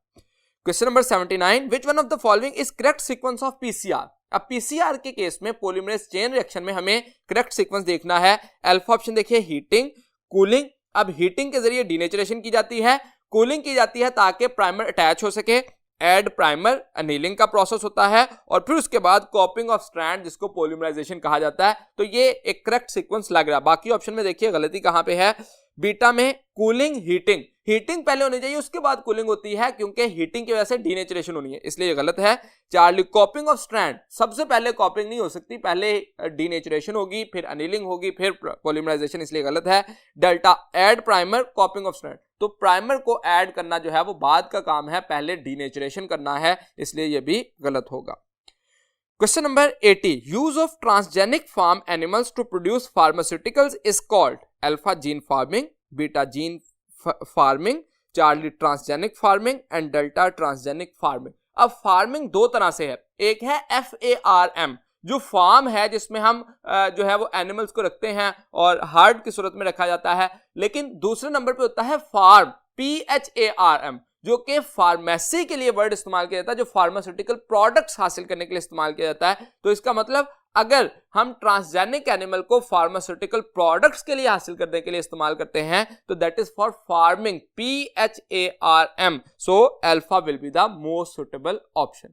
Question number 79, which one of the following is correct sequence of PCR. अब पीसीआर के केस में पॉलीमरेज चेन रिएक्शन में हमें करेक्ट सीक्वेंस देखना है। अल्फा ऑप्शन देखिए हीटिंग, कूलिंग। अब हीटिंग के जरिए डीनेचुरेशन की जाती है, कूलिंग की जाती है ताकि प्राइमर अटैच हो सके, एड प्राइमर अनीलिंग का प्रोसेस होता है, और फिर उसके बाद कॉपिंग ऑफ स्ट्रैंड जिसको पॉलीमराइजेशन कहा जाता है। तो ये एक करेक्ट सीक्वेंस लग रहा है। बाकी ऑप्शन में देखिए गलती कहां पे है, बीटा में कूलिंग हीटिंग, हीटिंग पहले होनी चाहिए उसके बाद कूलिंग होती है क्योंकि हीटिंग की वजह से डीनेचुरेशन होनी है, इसलिए ये गलत है। चार्ली कॉपिंग ऑफ स्ट्रैंड, सबसे पहले कॉपिंग नहीं हो सकती, पहले डीनेचुरेशन होगी फिर अनीलिंग होगी फिर पॉलीमराइजेशन, इसलिए गलत है। Delta add primer capping of strand, तो प्राइमर को ऐड करना जो है वो बाद का काम है, पहले डीनेचुरेशन करना है, इसलिए ये भी गलत होगा। Question number 80, use of transgenic farm animals to produce pharmaceuticals is called alpha gene farming, beta gene farming, charlie transgenic farming and delta transgenic farming. अब फार्मिंग दो तरह से है, एक है FARM जो फार्म है जिसमें हम जो है वो एनिमल्स को रखते हैं और हार्ड की सूरत में रखा जाता है, लेकिन दूसरे नंबर पे होता है फार्म PHARM जो कि फार्मेसी के लिए वर्ड इस्तेमाल किया जाता है, जो फार्मास्यूटिकल प्रोडक्ट्स हासिल करने के लिए इस्तेमाल किया जाता है। तो इसका मतलब अगर हम ट्रांसजेनिक एनिमल को फार्मास्यूटिकल प्रोडक्ट्स के लिए हासिल करने के लिए इस्तेमाल करते हैं तो that is for farming PHARM, so alpha will be the most suitable option.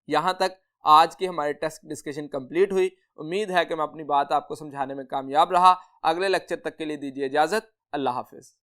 यहां तक आज की हमारी टेस्ट डिस्कशन कंप्लीट हुई। उम्मीद है कि मैं अपनी बात आपको समझाने में कामयाब रहा। अगले लेक्चर तक के लिए दीजिए इजाजत। अल्लाह हाफिज।